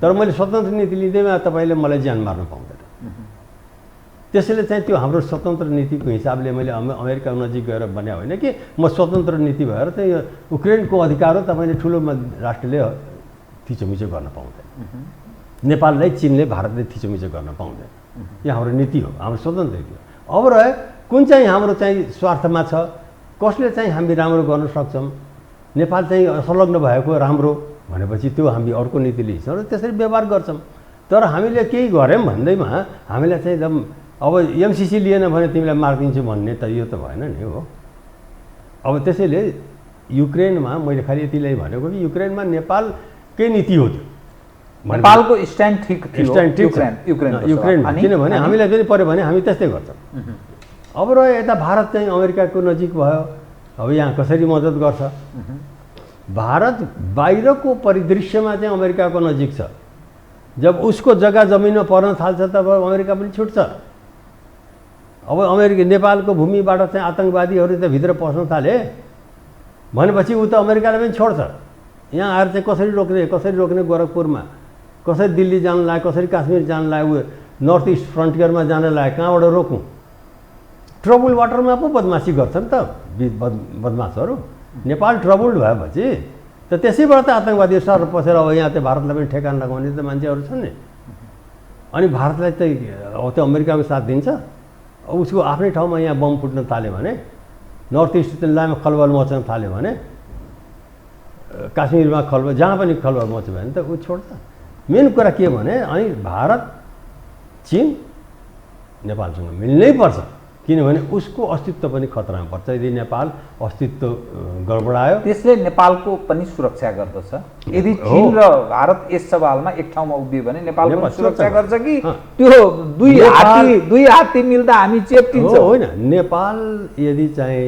B: तर मैले स्वतन्त्र नीति लिँदैमा तपाईँले मलाई ज्यान मार्न पाउँदैन। त्यसैले चाहिँ त्यो हाम्रो स्वतन्त्र नीतिको हिसाबले मैले अमेरिका नजिक गएर भने होइन कि म स्वतन्त्र नीति भएर चाहिँ यो युक्रेनको अधिकार हो, तपाईँले ठुलो राष्ट्रले थिचोमिचो गर्न पाउँदैन। नेपाललाई चिनले, भारतले थिचोमिचो गर्न पाउँदैन। यो हाम्रो नीति हो, हाम्रो स्वतन्त्र नीति हो। अब रह्यो कुन चाहिँ हाम्रो चाहिँ स्वार्थमा छ, कसले चाहिँ हामी राम्रो गर्न सक्छौँ, नेपाल चाहिँ असंलग्न भएको राम्रो भनेपछि त्यो हामी अर्को नीति लिन्छौँ र त्यसरी व्यवहार गर्छौँ। तर हामीले केही गऱ्यौँ भन्दैमा हामीलाई चाहिँ एकदम अब एमसिसी लिएन भने तिमीलाई मारिदिन्छु भन्ने त यो त भएन नि हो। अब त्यसैले युक्रेनमा मैले खालि यतिलाई भनेको कि युक्रेनमा नेपालकै नीति हो त्यो,
A: नेपालको स्ट्यान्ड ठिक थियो।
B: युक्रेन किनभने हामीलाई पनि पऱ्यो भने हामी त्यस्तै गर्छौँ। अब रह्यो यता भारत चाहिँ अमेरिकाको नजिक भयो, अब यहाँ कसरी मद्दत गर्छ? भारत बाहिरको परिदृश्यमा चाहिँ अमेरिकाको नजिक छ। जब उसको जग्गा जमिनमा पर्न थाल्छ तब अमेरिका पनि छुट्छ। अब नेपालको भूमिबाट चाहिँ आतङ्कवादीहरू त भित्र पस्न थाले भनेपछि ऊ त अमेरिकाले पनि छोड्छ। यहाँ आएर चाहिँ कसरी रोक्ने गोरखपुरमा, कसरी दिल्ली जान लायो, कसरी काश्मीर जान लायो, ऊ नर्थ इस्ट फ्रन्टियरमा जान लायो, कहाँबाट रोकौँ? ट्रबल वाटरमा पो बदमासी गर्छन् त बदमासहरू। नेपाल ट्रबल्ड भएपछि त त्यसैबाट त आतङ्कवादी सर पसेर अब यहाँ त भारतलाई पनि ठेकान लगाउने त मान्छेहरू छन् नि। अनि भारतलाई त अब त्यो अमेरिकाको साथ दिन्छ? उसको आफ्नै ठाउँमा यहाँ बम फुट्न थाल्यो भने, नर्थ इस्टमा खलबल मच्न थाल्यो भने, काश्मीरमा खलबल, जहाँ पनि खलबल मच्यो भने त ऊ छोड्छ। मेन कुरा के भने अनि भारत चीन नेपालसँग मिल्नै पर्छ, किनभने उसको अस्तित्व पनि खतरामा पर्छ। यदि नेपाल अस्तित्व गडबडायो
A: त्यसले नेपालको पनि सुरक्षा गर्दछ। यदि चीन र भारत यस सवालमा एक ठाउँमा उभियो भने नेपालको पनि सुरक्षा गर्छ कि त्यो दुई हात्ती मिल्दा हामी चेप्टिन्छौँ?
B: होइन, नेपाल यदि चाहिँ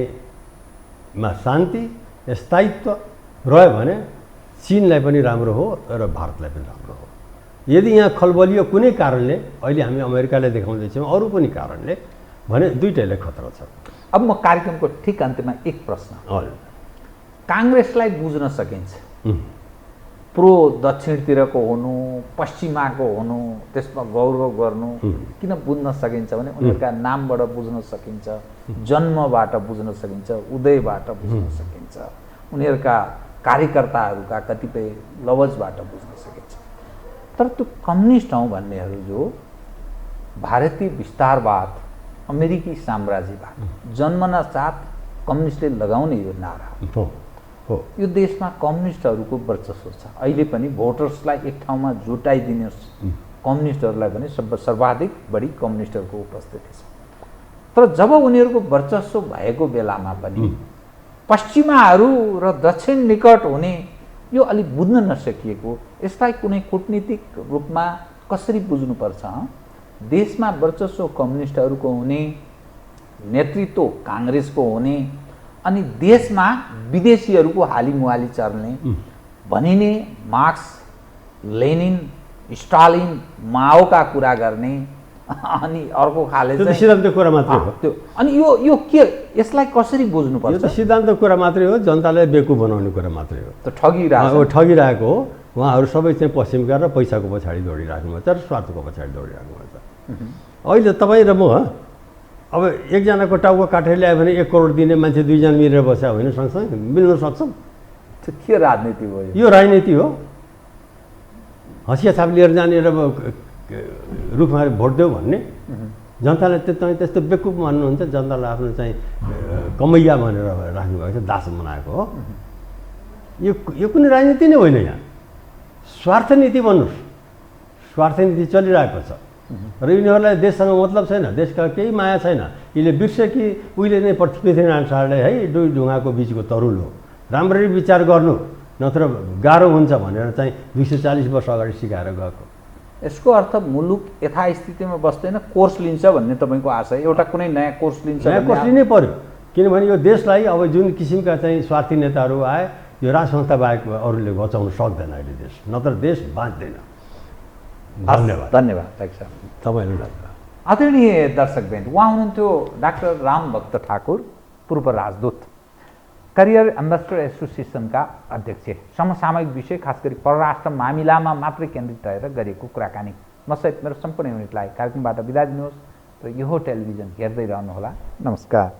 B: शान्ति स्थायित्व रह्यो भने चीनलाई पनि राम्रो हो र भारतलाई पनि राम्रो हो। यदि यहाँ खलबलियो कुनै कारणले, अहिले हामी अमेरिकालाई देखाउँदैछौँ, अरू पनि कारणले, भने दुईटैलाई खतरा छ।
A: अब म कार्यक्रमको ठिक अन्त्यमा एक प्रश्न, काङ्ग्रेसलाई बुझ्न सकिन्छ प्रो दक्षिणतिरको हुनु, पश्चिमाको हुनु, त्यसमा गौरव गर्नु किन बुझ्न सकिन्छ भने उनीहरूका नामबाट बुझ्न सकिन्छ, जन्मबाट बुझ्न सकिन्छ, उदयबाट बुझ्न सकिन्छ, उनीहरूका कार्यकर्ताहरूका कतिपय लवजबाट बुझ्न सकिन्छ। तर त्यो कम्युनिस्ट हौँ भन्नेहरू जो भारतीय विस्तारवाद, अमेरिकी साम्राज्यवाद, जन्मना साथ कम्युनिस्टले लगाउने यो नारा
B: हो।
A: यो देशमा कम्युनिस्टहरूको वर्चस्व छ। अहिले पनि भोटर्सलाई एक ठाउँमा जुटाइदिनुहोस्, कम्युनिस्टहरूलाई पनि सर्वाधिक बढी कम्युनिस्टहरूको उपस्थिति छ। तर जब उनीहरूको वर्चस्व भएको बेलामा पनि पश्चिमाहरू र दक्षिण निकट हुने यो अलिक बुझ्न नसकिएको, यसलाई कुनै कूटनीतिक रूपमा कसरी बुझ्नुपर्छ? देशमा वर्चस्व कम्युनिस्टहरूको हुने, नेतृत्व काङ्ग्रेसको हुने, अनि देशमा विदेशीहरूको हालिमुहाली चल्ने भनिने मार्क्स, लेनिन, स्टालिन, माओका कुरा गर्ने, अनि अर्को खाले
B: त्यो त सिद्धान्तको कुरा मात्रै हो।
A: त्यो अनि यो के यसलाई कसरी
B: यो
A: बुझ्नुपर्छ?
B: त सिद्धान्तको कुरा मात्रै हो, जनतालाई बेवकुफ बनाउने कुरा मात्रै हो।
A: त ठगिरहेको
B: ठगिरहेको हो। उहाँहरू सबै चाहिँ पश्चिमका र पैसाको पछाडि दौडिराख्नु भएको छ र स्वार्थको पछाडि दौडिराख्नु भएको छ। अहिले तपाईँ र म अब एकजनाको टाउको काटेर ल्यायो भने 1 करोड दिने मान्छे 2 जना मिलेर बस्या होइन सँगसँगै मिल्न सक्छौँ?
A: त्यो के राजनीति हो
B: यो राजनीति हो। हँसिया छाप लिएर जाने र रुखमा भोट देऊ भन्ने, जनताले त्यस्तो बेवकुफ मान्नुहुन्छ। जनतालाई आफ्नो चाहिँ कमैया भनेर राख्नुभएको छ, दास बनाएको हो। यो कुनै राजनीति नै होइन। यहाँ स्वार्थ नीति भन्नुहोस्, स्वार्थ नीति चलिरहेको छ र यिनीहरूलाई देशसँग मतलब छैन, देशका केही माया छैन। यसले बिर्से कि उहिले नै पृथ्वीनारायण शाहले है दुई ढुङ्गाको बिचको तरुल हो, राम्ररी विचार गर्नु नत्र गाह्रो हुन्छ भनेर चाहिँ 240 वर्ष अगाडि सिकाएर गएको।
A: यसको अर्थ मुलुक यथास्थितिमा बस्दैन, कोर्स लिन्छ भन्ने तपाईँको आशा? एउटा कुनै नयाँ कोर्स लिन्छ?
B: नयाँ कोर्स लिनै पर्यो, किनभने यो देशलाई अब जुन किसिमका चाहिँ स्वार्थी नेताहरू आए, यो राज संस्था बाहेक अरूले बचाउन सक्दैन अहिले देश, नत्र देश बाँच्दैन। धन्यवाद।
A: धन्यवाद डाक्टर साहब।
B: तपाईँलाई धन्यवाद।
A: आदरणीय दर्शकवृन्द, उहाँ हुनुहुन्थ्यो डाक्टर रामभक्त ठाकुर, पूर्व राजदूत, करियर एम्बेसडर एसोसिएसनका अध्यक्ष। समसामयिक विषय खास गरी परराष्ट्र मामिलामा मात्रै केन्द्रित रहेर गरिएको कुराकानी। मसहित मेरो सम्पूर्ण युनिटलाई कार्यक्रमबाट बिदा दिनुहोस् र यो टेलिभिजन हेर्दै रहनुहोला। नमस्कार।